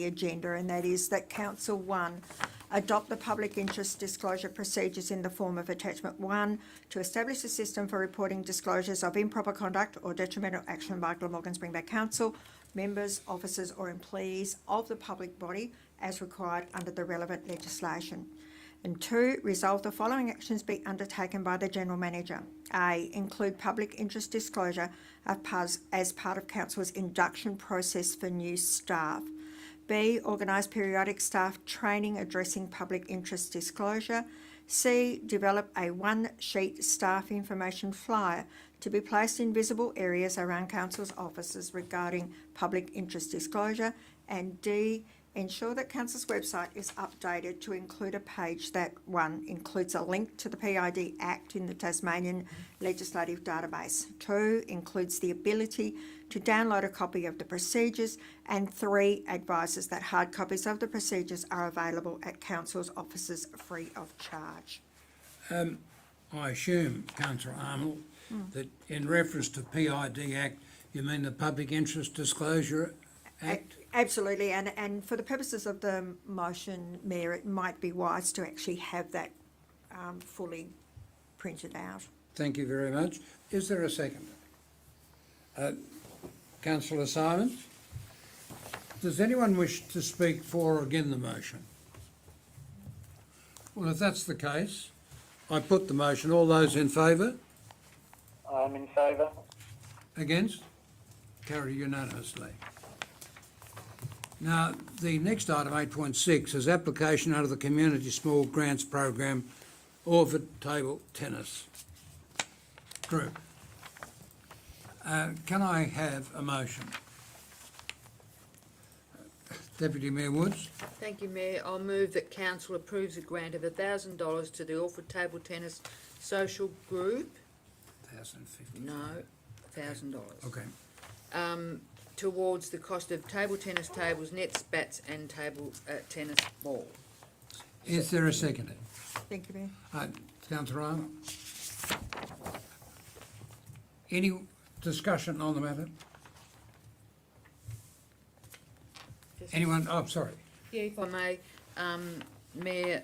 C: agenda, and that is that Council 1 adopt the public interest disclosure procedures in the form of attachment 1 to establish a system for reporting disclosures of improper conduct or detrimental action by Glamorgan Spring Bay Council, members, officers or employees of the public body as required under the relevant legislation. And 2, resolve the following actions be undertaken by the General Manager. A, include public interest disclosure as part of Council's induction process for new staff. B, organise periodic staff training addressing public interest disclosure. C, develop a one-sheet staff information flyer to be placed in visible areas around Council's offices regarding public interest disclosure. And D, ensure that Council's website is updated to include a page that, 1, includes a link to the PID Act in the Tasmanian Legislative Database. 2, includes the ability to download a copy of the procedures. And 3, advises that hard copies of the procedures are available at Council's offices free of charge.
A: I assume, Councillor Arnold, that in reference to PID Act, you mean the Public Interest Disclosure Act?
C: Absolutely, and for the purposes of the motion, Mayor, it might be wise to actually have that fully printed out.
A: Thank you very much. Is there a second? Councillor Simons? Does anyone wish to speak for or against the motion? Well, if that's the case, I put the motion. All those in favour?
G: I'm in favour.
A: Against? Carried unanimously. Now, the next item, 8.6, is application under the Community Small Grants Program, Orford Table Tennis Group. Can I have a motion? Deputy Mayor Woods?
H: Thank you, Mayor. I'll move that council approves a grant of $1,000 to the Orford Table Tennis Social Group.
A: 1,050.
H: No, $1,000.
A: Okay.
H: Towards the cost of table tennis tables, nets, bats and table tennis balls.
A: Is there a second?
C: Thank you, Mayor.
A: Councillor Arnold? Any discussion on the matter? Anyone? Oh, sorry.
H: Yeah, if I may, Mayor,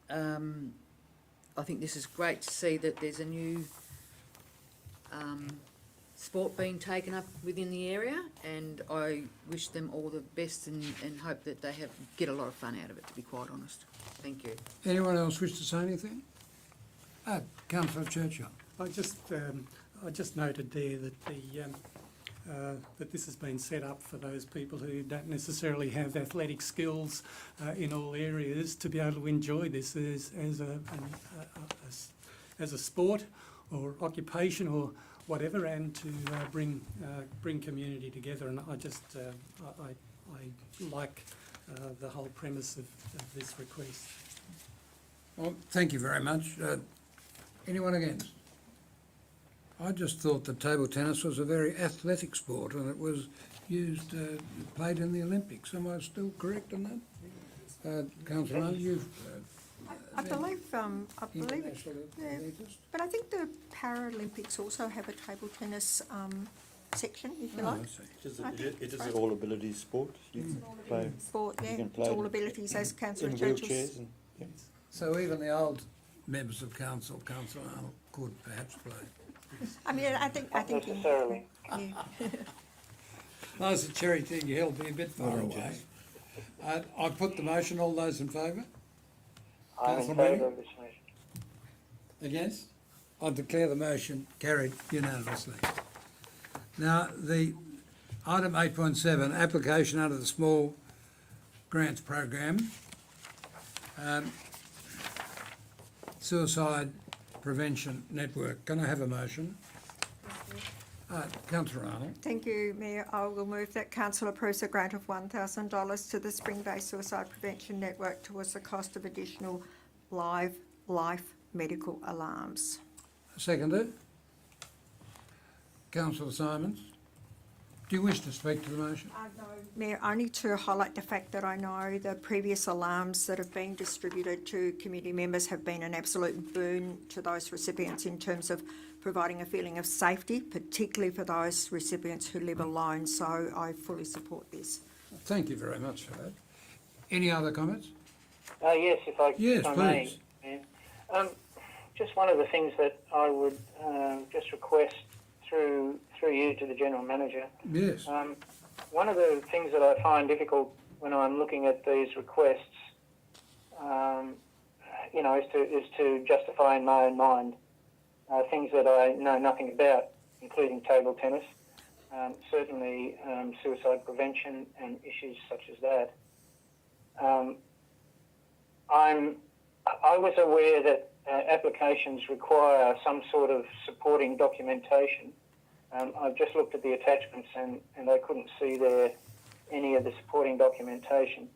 H: I think this is great to see that there's a new sport being taken up within the area, and I wish them all the best and hope that they get a lot of fun out of it, to be quite honest. Thank you.
A: Anyone else wish to say anything? Councillor Churchill.
F: I just noted there that that this has been set up for those people who don't necessarily have athletic skills in all areas to be able to enjoy this as a sport or occupation or whatever, and to bring community together. And I just I like the whole premise of this request.
A: Well, thank you very much. Anyone against? I just thought that table tennis was a very athletic sport and it was used, played in the Olympics. Am I still correct on that? Councillor Arnold, you've...
C: I believe,
A: international
C: yeah.
A: elitist?
C: But I think the Paralympics also have a table tennis section, if you
A: Oh,
C: like.
A: I see.
D: It is an all ability sport. You can play
C: Sport, yeah,
D: can
C: to
D: play
C: all abilities, as Councillor
D: in
C: Churchill.
D: wheelchairs and, yeah.
A: So even the old members of council, Councillor Arnold, could perhaps play.
C: I mean, I think.
G: Not necessarily.
C: Yeah.
A: Nice cherry thing, you held me a bit far away. I put the motion. All those in favour?
G: I'm in
A: Councillor
G: favour
A: Manning?
G: of this motion.
A: Against? I declare the motion carried unanimously. Now, the item 8.7, application under the Small Grants Program, Suicide Prevention Network. Can I have a motion? Councillor Arnold.
C: Thank you, Mayor. I will move that council approves a grant of $1,000 to the Spring Bay Suicide Prevention Network towards the cost of additional live life medical alarms.
A: Seconded. Councillor Simons. Do you wish to speak to the motion?
C: No, Mayor, only to highlight the fact that I know the previous alarms that have been distributed to community members have been an absolute boon to those recipients in terms of providing a feeling of safety, particularly for those recipients who live alone. So I fully support this.
A: Thank you very much for that. Any other comments?
G: Yes, if I may.
A: Please.
G: Yeah. Just one of the things that I would just request through you to the General Manager.
A: Yes.
G: One of the things that I find difficult when I'm looking at these requests is to justify in my own mind things that I know nothing about, including table tennis, certainly suicide prevention and issues such as that. I was aware that applications require some sort of supporting documentation. I've just looked at the attachments and I couldn't see there any of the supporting documentation.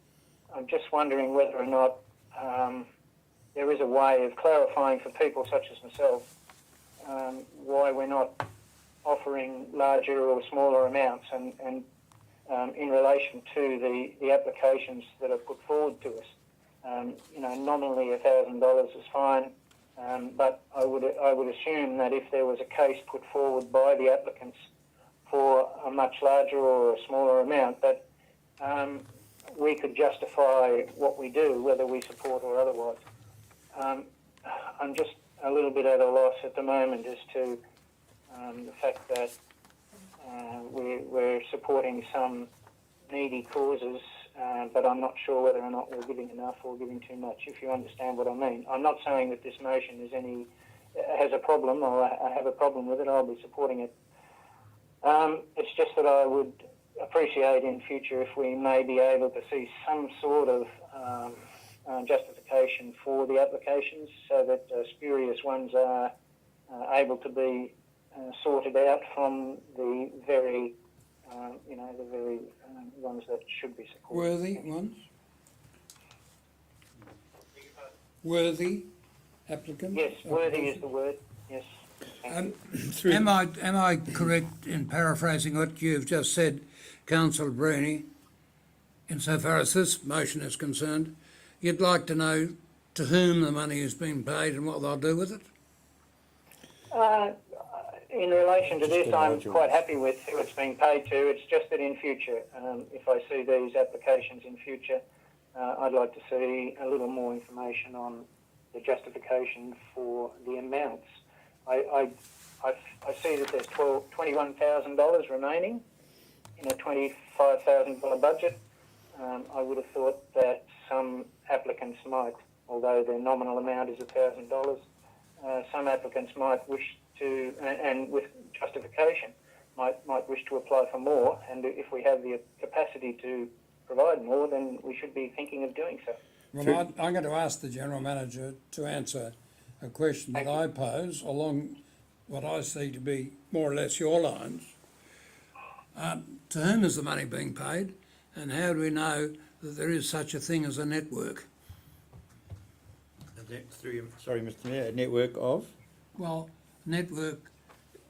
G: I'm just wondering whether or not there is a way of clarifying for people such as myself why we're not offering larger or smaller amounts and in relation to the applications that are put forward to us. Nominally $1,000 is fine, but I would assume that if there was a case put forward by the applicants for a much larger or a smaller amount, that we could justify what we do, whether we support or otherwise. I'm just a little bit at a loss at the moment as to the fact that we're supporting some needy causes, but I'm not sure whether or not we're giving enough or giving too much, if you understand what I mean. I'm not saying that this motion has a problem or I have a problem with it. I'll be supporting it. It's just that I would appreciate in future if we may be able to see some sort of justification for the applications so that spurious ones are able to be sorted out from the very ones that should be supported.
A: Worthy ones? Worthy applicants?
G: Yes, worthy is the word. Yes. Thank you.
A: Am I correct in paraphrasing what you've just said, Councillor Bruni, insofar as this motion is concerned? You'd like to know to whom the money has been paid and what they'll do with it?
G: In relation to this, I'm quite happy with who it's being paid to. It's just that in future, if I see these applications in future, I'd like to see a little more information on the justification for the amounts. I see that there's $21,000 remaining in a $25,000 budget. I would have thought that some applicants might, although their nominal amount is $1,000, some applicants might wish to, and with justification, might wish to apply for more. And if we have the capacity to provide more, then we should be thinking of doing so.
A: Well, I'm going to ask the General Manager to answer a question that I pose along what I see to be more or less your lines. To whom is the money being paid, and how do we know that there is such a thing as a network?
D: Sorry, Mr Mayor, a network of?
A: Well, network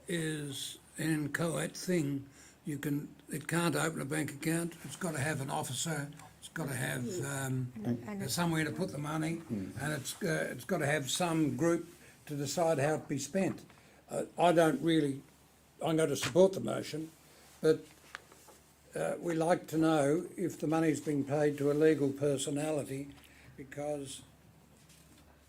A: is an inchoate thing. It can't open a bank account. It's got to have an officer. It's got to have somewhere to put the money, and it's got to have some group to decide how it be spent. I'm going to support the motion, but we like to know if the money's being paid to a legal personality, because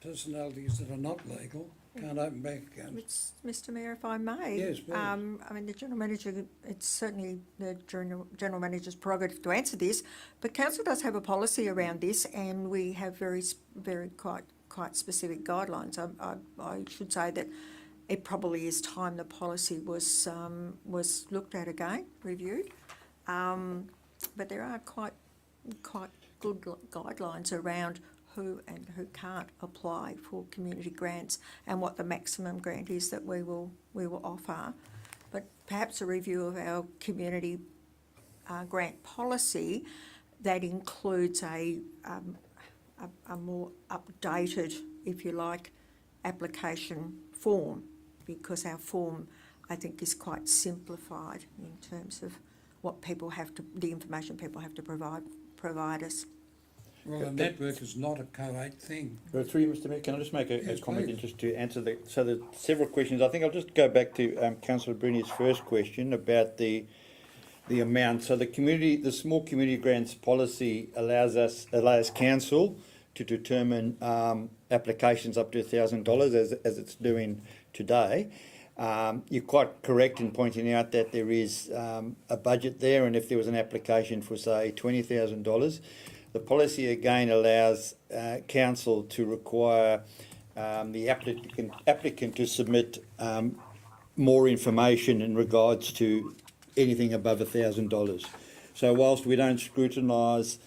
A: personalities that are not legal can't open bank accounts.
C: Mr Mayor, if I may.
A: Yes, please.
C: I mean, the General Manager, it's certainly the General Manager's prerogative to answer this, but Council does have a policy around this, and we have very quite specific guidelines. I should say that it probably is time the policy was looked at again, reviewed. But there are quite good guidelines around who and who can't apply for community grants and what the maximum grant is that we will offer. But perhaps a review of our community grant policy that includes a more updated, if you like, application form, because our form, I think, is quite simplified in terms of what people have to, the information people have to provide us.
A: Well, the network is not a co-ed thing.
D: Through you, Mr Mayor, can I just make a
A: Yes,
D: comment
A: please.
D: just to answer so there's several questions. I think I'll just go back to Councillor Bruni's first question about the amount. So the small community grants policy allows council to determine applications up to $1,000 as it's doing today. You're quite correct in pointing out that there is a budget there, and if there was an application for, say, $20,000, The policy again allows council to require the applicant to submit more information in regards to anything above $1,000. So whilst we don't scrutinise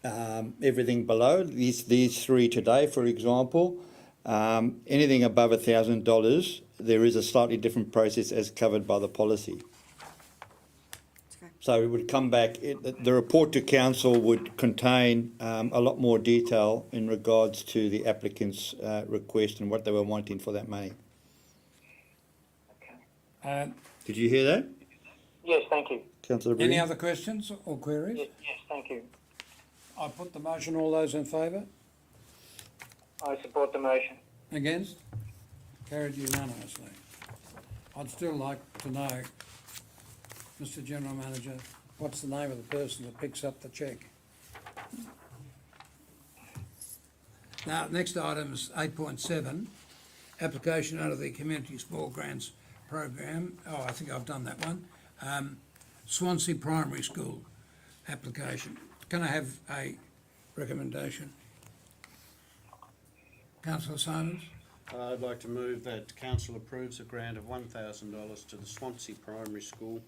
D: everything below, these three today, for example, anything above $1,000, there is a slightly different process as covered by the policy.
C: Okay.
D: So it would come back, the report to council would contain a lot more detail in regards to the applicant's request and what they were wanting for that money. Did you hear that,
G: Yes, thank you.
D: Councillor
A: Any
D: Breen?
A: other questions or queries?
G: Yes, thank you.
A: I put the motion. All those in favour?
G: I support the motion.
A: Against? Carried unanimously. I'd still like to know, Mr General Manager, what's the name of the person that picks up the cheque? Now, next item is 8.7, application under the Community Sport Grants Program. Oh, I think I've done that one. Swansea Primary School application. Can I have a recommendation? Councillor Simons?
B: I'd like to move that council approves a grant of $1,000 to the Swansea Primary School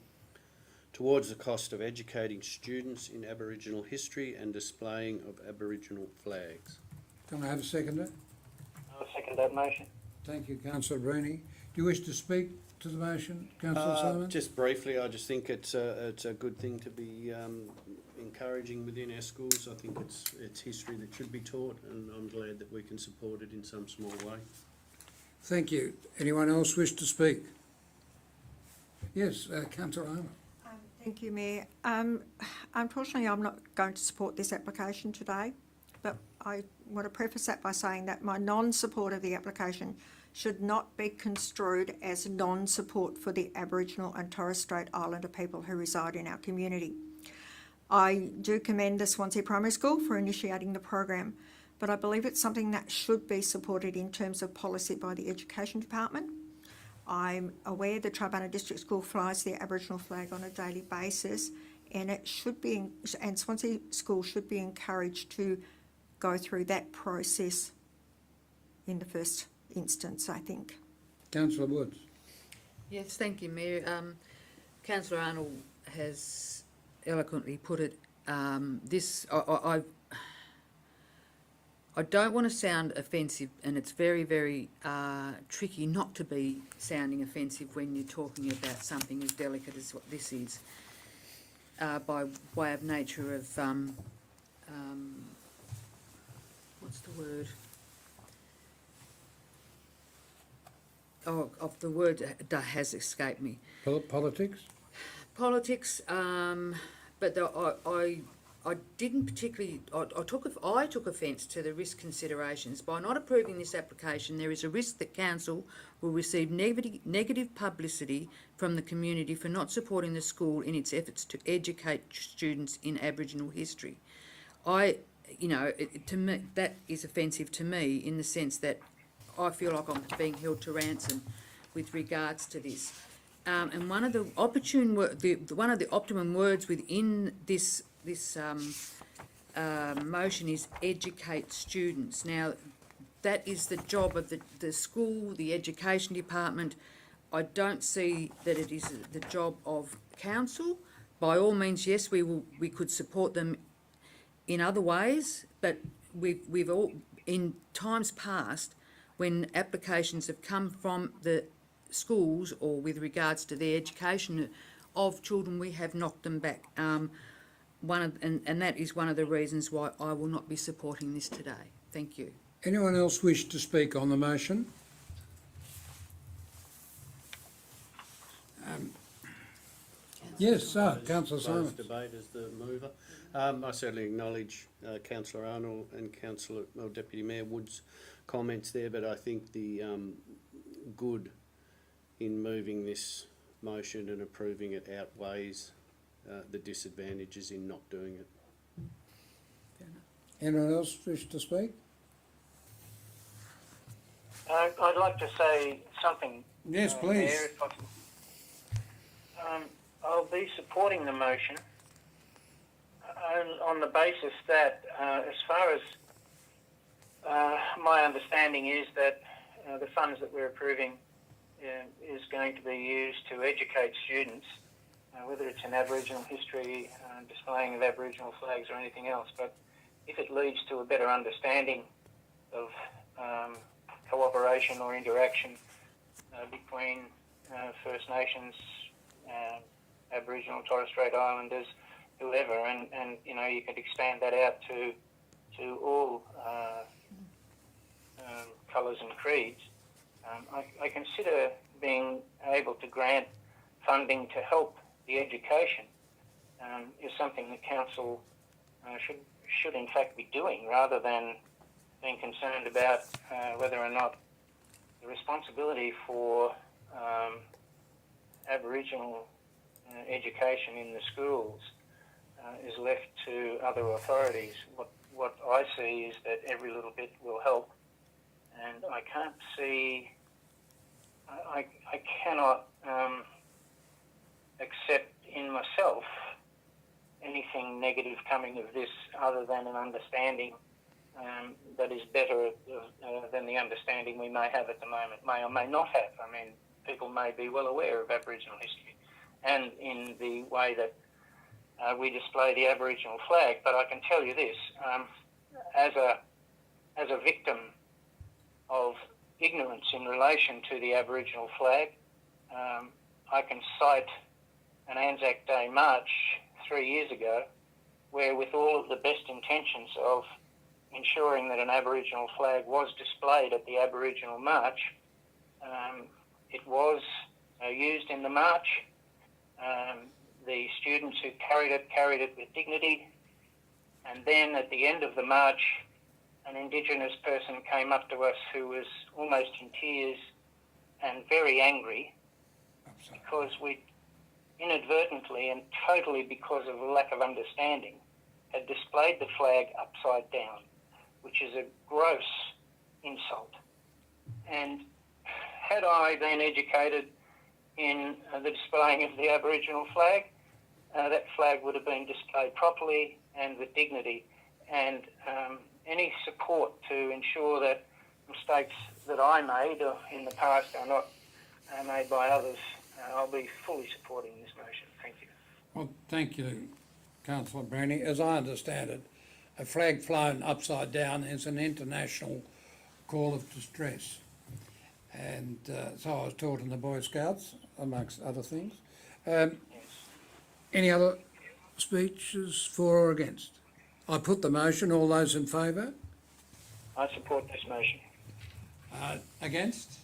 B: towards the cost of educating students in Aboriginal history and displaying of Aboriginal flags.
A: Can I have a seconder?
G: I'll second that motion.
A: Thank you, councillor Bruni. Do you wish to speak to the motion, councillor Simons?
B: Just briefly, I just think it's a good thing to be encouraging within our schools. I think it's history that should be taught, and I'm glad that we can support it in some small way.
A: Thank you. Anyone else wish to speak? Yes, councillor Armour.
C: Thank you, Mayor. Unfortunately, I'm not going to support this application today, but I want to preface that by saying that my non-support of the application should not be construed as non-support for the Aboriginal and Torres Strait Islander people who reside in our community. I do commend the Swansea Primary School for initiating the program, but I believe it's something that should be supported in terms of policy by the Education Department. I'm aware the Tribunna District School flies the Aboriginal flag on a daily basis, and it should be, and Swansea School should be encouraged to go through that process in the first instance, I think.
A: Councillor Woods.
H: Yes, thank you, Mayor. Councillor Arnold has eloquently put it. I don't want to sound offensive, and it's very, very tricky not to be sounding offensive when you're talking about something as delicate as what this is, by way of nature of, what's the word? Oh, of the word that has escaped me.
A: Politics?
H: Politics, but I didn't particularly. I took offence to the risk considerations. By not approving this application, there is a risk that council will receive negative publicity from the community for not supporting the school in its efforts to educate students in Aboriginal history. To me, that is offensive to me in the sense that I feel like I'm being held to ransom with regards to this. And one of the one of the optimum words within this motion is educate students. Now, that is the job of the school, the education department. I don't see that it is the job of council. By all means, yes, we could support them in other ways, but we've all, in times past, when applications have come from the schools or with regards to the education of children, we have knocked them back. And that is one of the reasons why I will not be supporting this today. Thank you.
A: Anyone else wish to speak on the motion? Yes, sir, Councillor Simons.
B: Debate as the mover. I certainly acknowledge Councillor Arnold and Deputy Mayor Wood's comments there, but I think the good in moving this motion and approving it outweighs the disadvantages in not doing it.
A: Anyone else wish to speak?
G: I'd like to say something.
A: Yes, please.
G: Mayor, if possible. I'll be supporting the motion. on the basis that, as far as my understanding is that the funds that we're approving is going to be used to educate students, whether it's in Aboriginal history, displaying of Aboriginal flags or anything else. But if it leads to a better understanding of cooperation or interaction between First Nations, Aboriginal, Torres Strait Islanders, whoever, and you know, you could expand that out to all colours and creeds. I consider being able to grant funding to help the education is something that council should in fact be doing, rather than being concerned about whether or not the responsibility for Aboriginal education in the schools is left to other authorities. What I see is that every little bit will help, and I can't see, I cannot accept in myself anything negative coming of this, other than an understanding that is better than the understanding we may have at the moment, may or may not have. I mean, people may be well aware of Aboriginal history and in the way that we display the Aboriginal flag, but I can tell you this, as a victim of ignorance in relation to the Aboriginal flag, I can cite an Anzac Day march 3 years ago, where with all of the best intentions of ensuring that an Aboriginal flag was displayed at the Aboriginal march, it was used in the march. The students who carried it with dignity, and then at the end of the march, an Indigenous person came up to us who was almost in tears and very angry because we inadvertently and totally because of a lack of understanding had displayed the flag upside down, which is a gross insult. And had I been educated in the displaying of the Aboriginal flag, that flag would have been displayed properly and with dignity, and any support to ensure that mistakes that I made in the past are not made by others, I'll be fully supporting this motion. Thank you.
A: Well, thank you, Councillor Brandy. As I understand it, a flag flown upside down is an international call of distress. And so I was taught in the Boy Scouts, amongst other things. Any other speeches for or against? I put the motion. All those in favour?
G: I support this motion.
A: Against?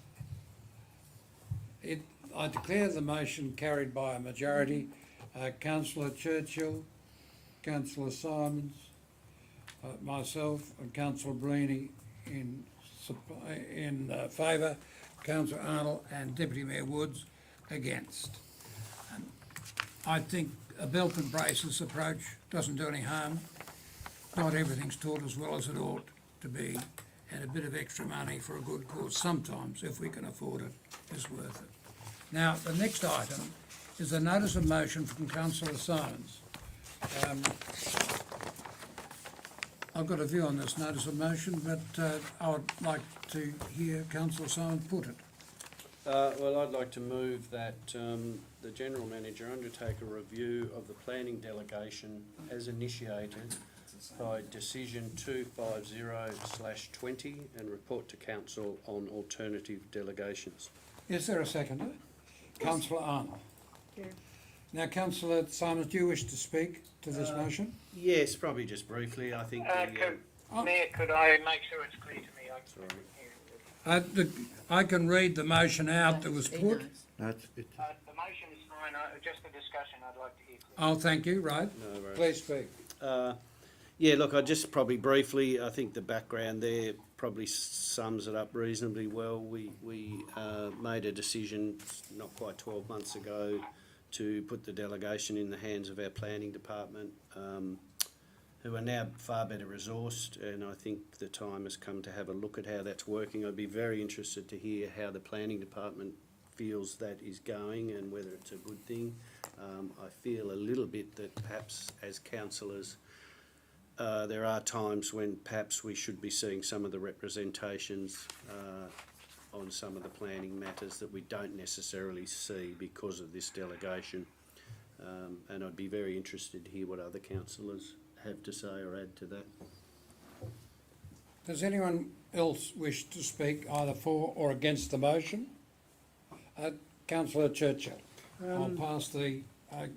A: I declare the motion carried by a majority. Councillor Churchill, Councillor Simons, myself and Councillor Breeny in favour, Councillor Arnold and Deputy Mayor Woods against. And I think a belt and braces approach doesn't do any harm. Not everything's taught as well as it ought to be, and a bit of extra money for a good cause sometimes, if we can afford it, is worth it. Now, the next item is a notice of motion from Councillor Simons. I've got a view on this notice of motion, but I would like to hear Councillor Simons put it.
B: Well, I'd like to move that the General Manager undertake a review of the planning delegation as initiated by Decision 250/20 and report to Council on alternative delegations.
A: Is there a seconder? Councillor Arnold.
C: Yeah.
A: Now, Councillor Simons, do you wish to speak to this motion?
B: Yes, probably just briefly. I think
G: Mayor, could I make sure it's clear to me?
A: I can read the motion out that was
H: He
A: put.
H: knows.
D: No,
G: The motion is fine, just a discussion I'd like to hear.
A: Oh, thank you, right.
B: No worries.
A: Please speak.
B: Yeah, look, I just probably briefly, I think the background there probably sums it up reasonably well. We made a decision not quite 12 months ago to put the delegation in the hands of our planning department, who are now far better resourced, and I think the time has come to have a look at how that's working. I'd be very interested to hear how the planning department feels that is going and whether it's a good thing. I feel a little bit that perhaps as councillors there are times when perhaps we should be seeing some of the representations on some of the planning matters that we don't necessarily see because of this delegation. And I'd be very interested to hear what other councillors have to say or add to that.
A: Does anyone else wish to speak either for or against the motion? Councillor Churchill, I'll pass the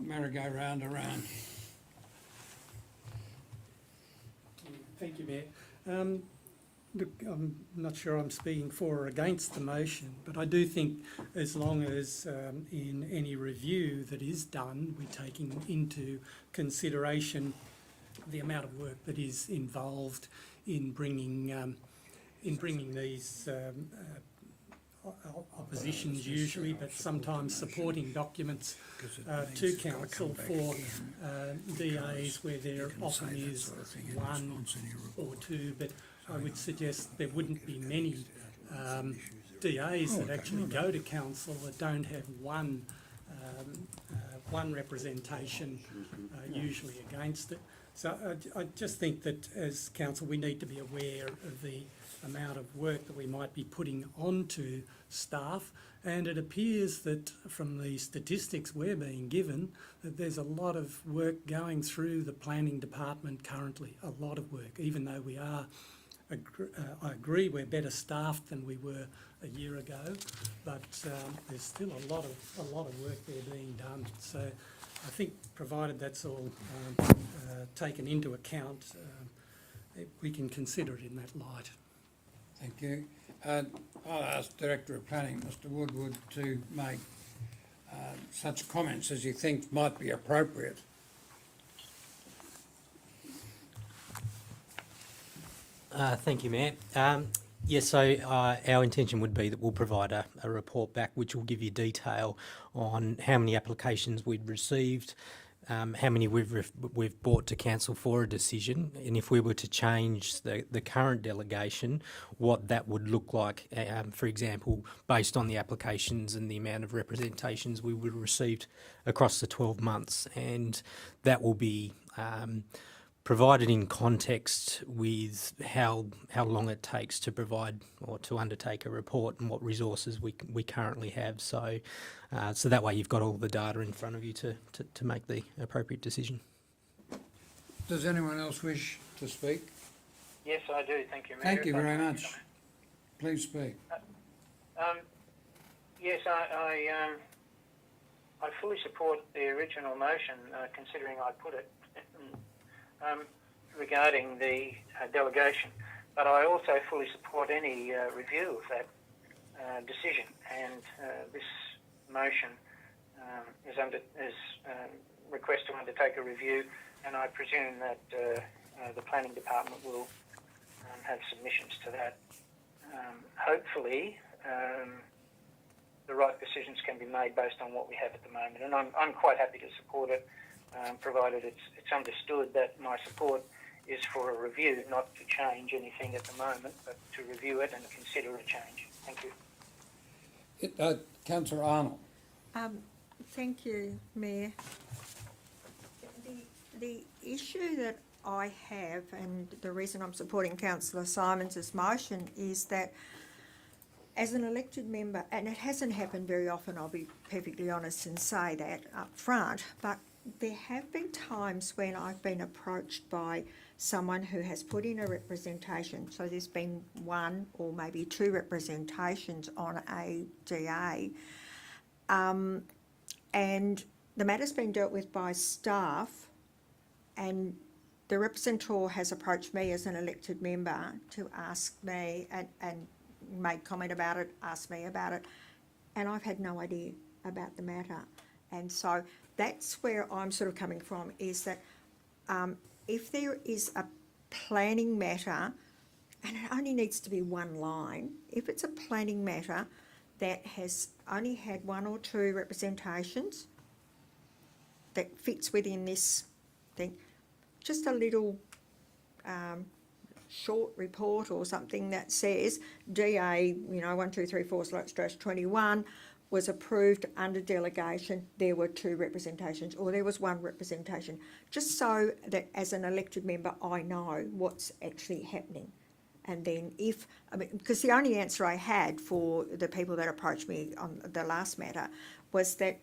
A: merry-go-round around.
F: Thank you, Mayor. Look, I'm not sure I'm speaking for or against the motion, but I do think as long as in any review that is done, we're taking into consideration the amount of work that is involved in bringing these oppositions usually, but sometimes supporting documents to council for DAs where there often is one or two, but I would suggest there wouldn't be many DAs that actually go to council that don't have one representation usually against it. So I just think that as council we need to be aware of the amount of work that we might be putting onto staff, and it appears that from the statistics we're being given that there's a lot of work going through the planning department currently, a lot of work, even though we are, I agree we're better staffed than we were a year ago, but there's still a lot of work there being done. So I think provided that's all taken into account, we can consider it in that light.
A: Thank you. I'll ask Director of Planning, Mr Woodward, to make such comments as he thinks might be appropriate.
J: Thank you, Mayor. Yes, so our intention would be that we'll provide a report back which will give you detail on how many applications we've received, how many we've brought to council for a decision, and if we were to change the current delegation, what that would look like, for example, based on the applications and the amount of representations we would have received across the 12 months. And that will be provided in context with how long it takes to provide or to undertake a report and what resources we currently have. So so that way you've got all the data in front of you to make the appropriate decision.
A: Does anyone else wish to speak?
G: Yes, I do. Thank you, Mayor.
A: Thank you very much. Please speak.
G: Yes, I fully support the original motion, considering I put it regarding the delegation, but I also fully support any review of that decision. And this motion is request to undertake a review, and I presume that the planning department will have submissions to that. Hopefully, the right decisions can be made based on what we have at the moment, and I'm quite happy to support it, provided it's understood that my support is for a review, not to change anything at the moment, but to review it and consider a change. Thank you.
A: Councillor Arnold.
C: Thank you, Mayor. The issue that I have, and the reason I'm supporting Councillor Simons' motion, is that as an elected member, and it hasn't happened very often, I'll be perfectly honest and say that up front, but there have been times when I've been approached by someone who has put in a representation, so there's been one or maybe two representations on a DA, and the matter's been dealt with by staff, and the representative has approached me as an elected member to ask me and made comment about it, asked me about it, and I've had no idea about the matter. And so that's where I'm sort of coming from, is that if there is a planning matter, and it only needs to be one line, if it's a planning matter that has only had one or two representations that fits within this thing, just a little short report or something that says DA, 1, 2, 3, 4/21 was approved under delegation, there were 2 representations, or there was 1 representation, just so that as an elected member, I know what's actually happening. And then because the only answer I had for the people that approached me on the last matter was that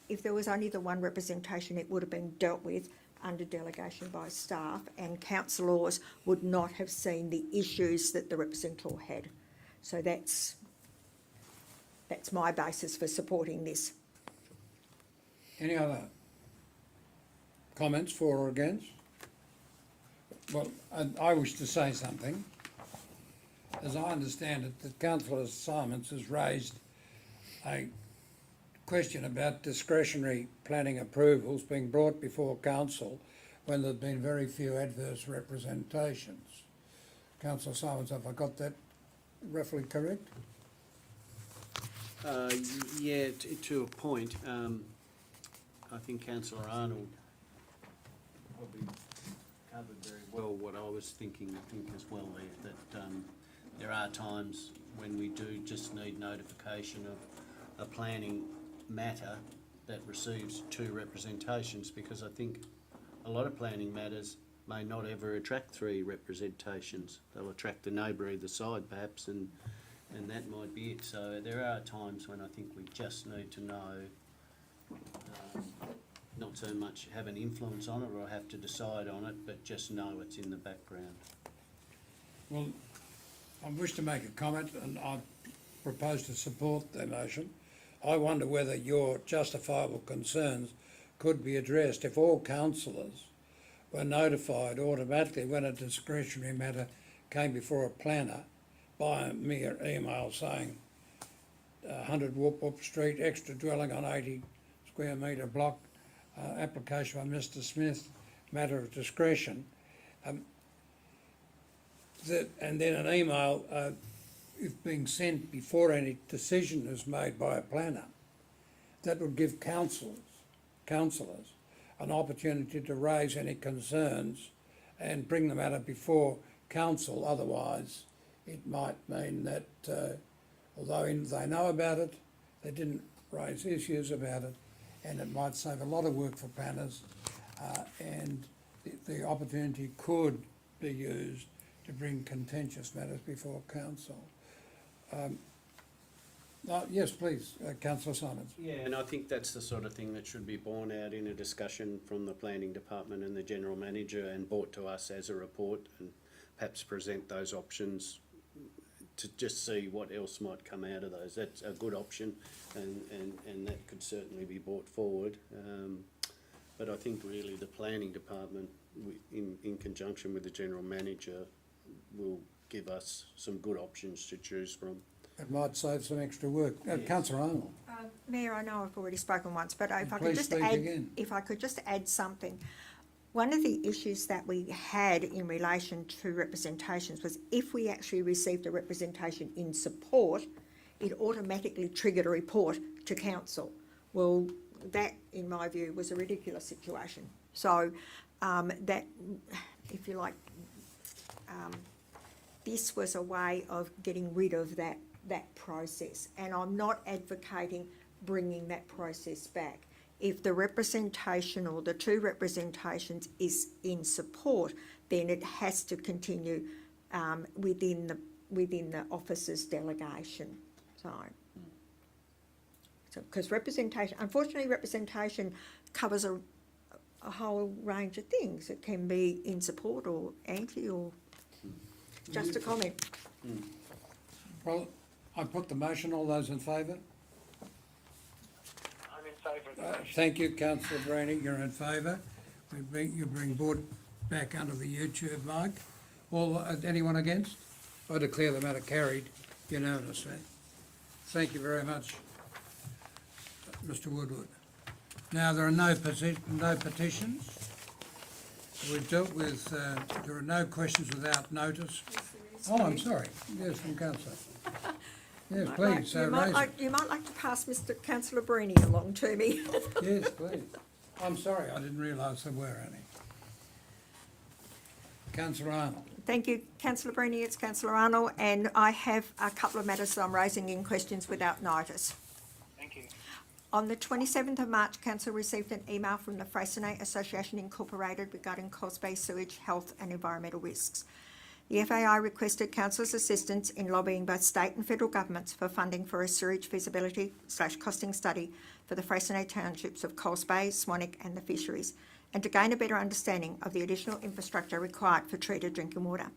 C: if there was only the 1 representation, it would have been dealt with under delegation by staff, and councillors would not have seen the issues that the representative had. So that's my basis for supporting this.
A: Any other comments for or against? Well, I wish to say something. As I understand it, that Councillor Simons has raised a question about discretionary planning approvals being brought before council when there have been very few adverse representations. Councillor Simons, have I got that roughly correct?
B: Yeah, to a point. I think Councillor Arnold probably covered very well what I was thinking, as well there, that there are times when we do just need notification of a planning matter that receives 2 representations, because I think a lot of planning matters may not ever attract 3 representations. They'll attract the neighbour either side perhaps, and that might be it. So there are times when I think we just need to know, not so much have an influence on it or have to decide on it, but just know it's in the background.
A: Well, I wish to make a comment, and I propose to support the motion. I wonder whether your justifiable concerns could be addressed if all councillors were notified automatically when a discretionary matter came before a planner by a mere email saying 100 Whoop Whoop Street, extra dwelling on 80 square metre block, application by Mr Smith, matter of discretion. And then an email if being sent before any decision is made by a planner. That would give councillors an opportunity to raise any concerns and bring the matter before council. Otherwise, it might mean that although they know about it, they didn't raise issues about it, and it might save a lot of work for planners, and the opportunity could be used to bring contentious matters before council. Yes, please, Councillor Simons.
B: Yeah, and I think that's the sort of thing that should be borne out in a discussion from the planning department and the general manager, and brought to us as a report, and perhaps present those options to just see what else might come out of those. That's a good option, and that could certainly be brought forward. But I think really the planning department, in conjunction with the general manager, will give us some good options to choose from.
A: It might save some extra work.
B: Yes.
A: Councillor Arnold.
C: Mayor, I know I've already spoken once, but if I could
A: Please
C: just
A: speak
C: add,
A: again.
C: if I could just add something. One of the issues that we had in relation to representations was if we actually received a representation in support, it automatically triggered a report to council. Well, that, in my view, was a ridiculous situation. So that, if you like, this was a way of getting rid of that process, and I'm not advocating bringing that process back. If the representation or the 2 representations is in support, then it has to continue within the officer's delegation. So because representation, unfortunately, representation covers a whole range of things. It can be in support or anti, or just a comment.
A: Well, I put the motion. All those in favour?
G: I'm in favour of the motion.
A: Thank you, Councillor Braney. You're in favour. You bring board back under the YouTube mic. Anyone against? I declare the matter carried unanimously. Thank you very much, Mr Woodward. Now, there are no petitions. We've dealt with, there are no questions without notice. Oh, I'm sorry. Yes, from Councillor. Yes, please,
C: you
A: raise it.
C: you might like to pass Mr Councillor Breeny along to me.
A: Yes, please. I'm sorry, I didn't realise there were any. Councillor Arnold.
C: Thank you, Councillor Breeny. It's Councillor Arnold, and I have a couple of matters that I'm raising in questions without notice.
G: Thank you.
C: On the 27th of March, Council received an email from the Freycinet Association Incorporated regarding Coles Bay sewage, health and environmental risks. The FAI requested Council's assistance in lobbying both state and federal governments for funding for a sewage feasibility/costing study for the Freycinet townships of Coles Bay, Swanwick and the fisheries, and to gain a better understanding of the additional infrastructure required for treated drinking water.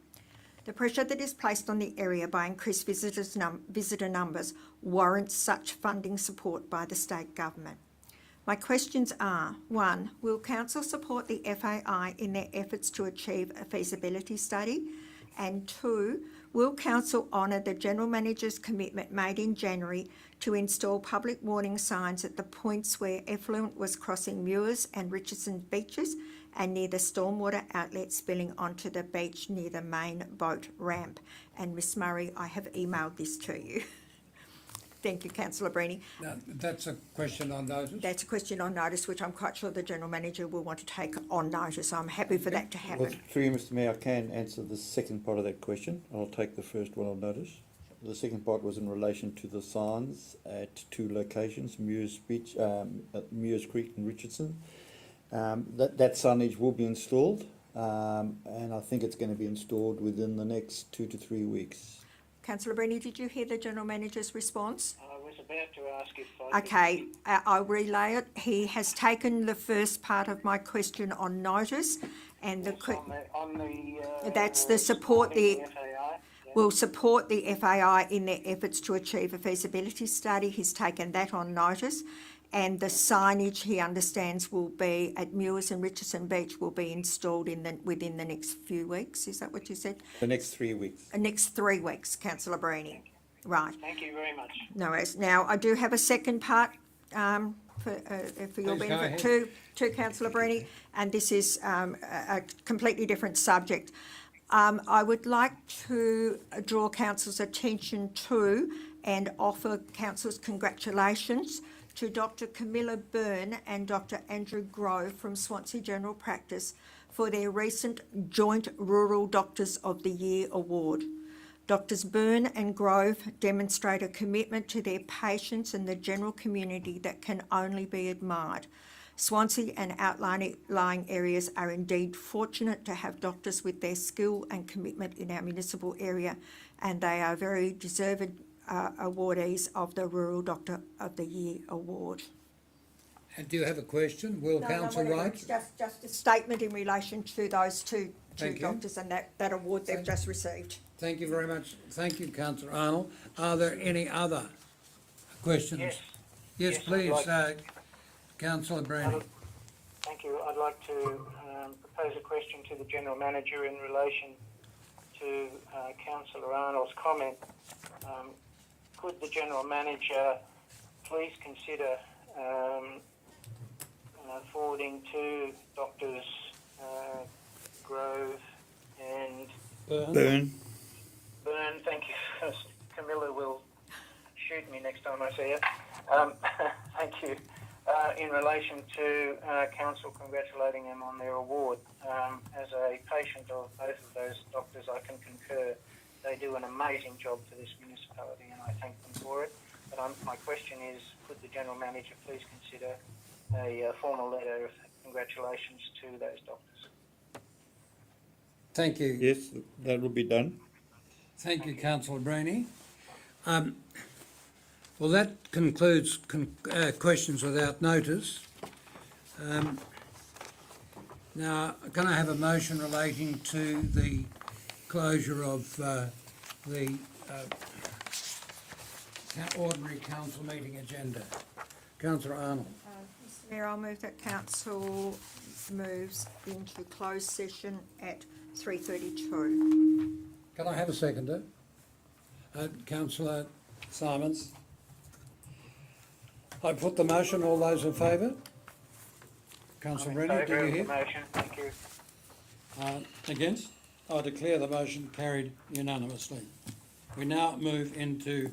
C: The pressure that is placed on the area by increased visitor numbers warrants such funding support by the state government. My questions are, 1, will Council support the FAI in their efforts to achieve a feasibility study? And 2, will Council honour the General Manager's commitment made in January to install public warning signs at the points where effluent was crossing Muirs and Richardson beaches and near the stormwater outlet spilling onto the beach near the main boat ramp? And Miss Murray, I have emailed this to you. Thank you, Councillor Breeny.
A: Now, that's a question on notice.
C: That's a question on notice, which I'm quite sure the General Manager will want to take on notice. I'm happy for that to
D: Well,
C: happen.
D: through you, Mr Mayor, I can answer the second part of that question. I'll take the first one on notice. The second part was in relation to the signs at 2 locations, Muirs Beach, at Muirs Creek and Richardson. That signage will be installed, and I think it's going to be installed within the next 2 to 3 weeks.
C: Councillor Breeny, did you hear the General Manager's response?
G: I was about to ask if I could-
C: Okay, I'll relay it. He has taken the first part of my question on notice, and the that's the support the
G: FAI.
C: will support the FAI in their efforts to achieve a feasibility study. He's taken that on notice, and the signage he understands will be at Muirs and Richardson Beach will be installed within the next few weeks. Is that what you said?
D: The next 3 weeks.
C: Next 3 weeks, Councillor Breeny. Right.
G: Thank you very much.
C: No worries. Now, I do have a second part for your
A: Please go
C: benefit
A: ahead.
C: to Councillor Breeny, and this is a completely different subject. I would like to draw Council's attention to and offer Council's congratulations to Dr Camilla Byrne and Dr Andrew Grove from Swansea General Practice for their recent Joint Rural Doctors of the Year award. Doctors Byrne and Grove demonstrate a commitment to their patients and the general community that can only be admired. Swansea and outlying areas are indeed fortunate to have doctors with their skill and commitment in our municipal area, and they are very deserved awardees of the Rural Doctor of the Year award.
A: And do you have a question? Will Council write?
C: Just a statement in relation to those two
A: Thank you.
C: doctors and that award they've just received.
A: Thank you very much. Thank you, Councillor Arnold. Are there any other questions?
G: Yes.
A: Yes,
G: Yes, I'd
A: please,
G: like-
A: Councillor Breeny.
G: Thank you. I'd like to propose a question to the General Manager in relation to Councillor Arnold's comment. Could the General Manager please consider forwarding to Doctors Grove and
D: Burn.
G: Byrne, thank you. Camilla will shoot me next time I see her. Thank you. In relation to Council congratulating them on their award. As a patient of both of those doctors, I can concur. They do an amazing job for this municipality and I thank them for it. But my question is, could the General Manager please consider a formal letter of congratulations to those doctors?
A: Thank you.
D: Yes, that will be done.
A: Thank you, Councillor Breeny. Well, that concludes questions without notice. Now, can I have a motion relating to the closure of the ordinary council meeting agenda? Councillor Arnold.
C: Mr Mayor, I'll move that Council moves into closed session at 3:32.
A: Can I have a seconder? Councillor Simons. I put the motion. All those in favour? Councillor
G: I'm in
A: Rennie, do
G: favour
A: you
G: of the
A: hear?
G: motion. Thank you.
A: Against? I declare the motion carried unanimously. We now move into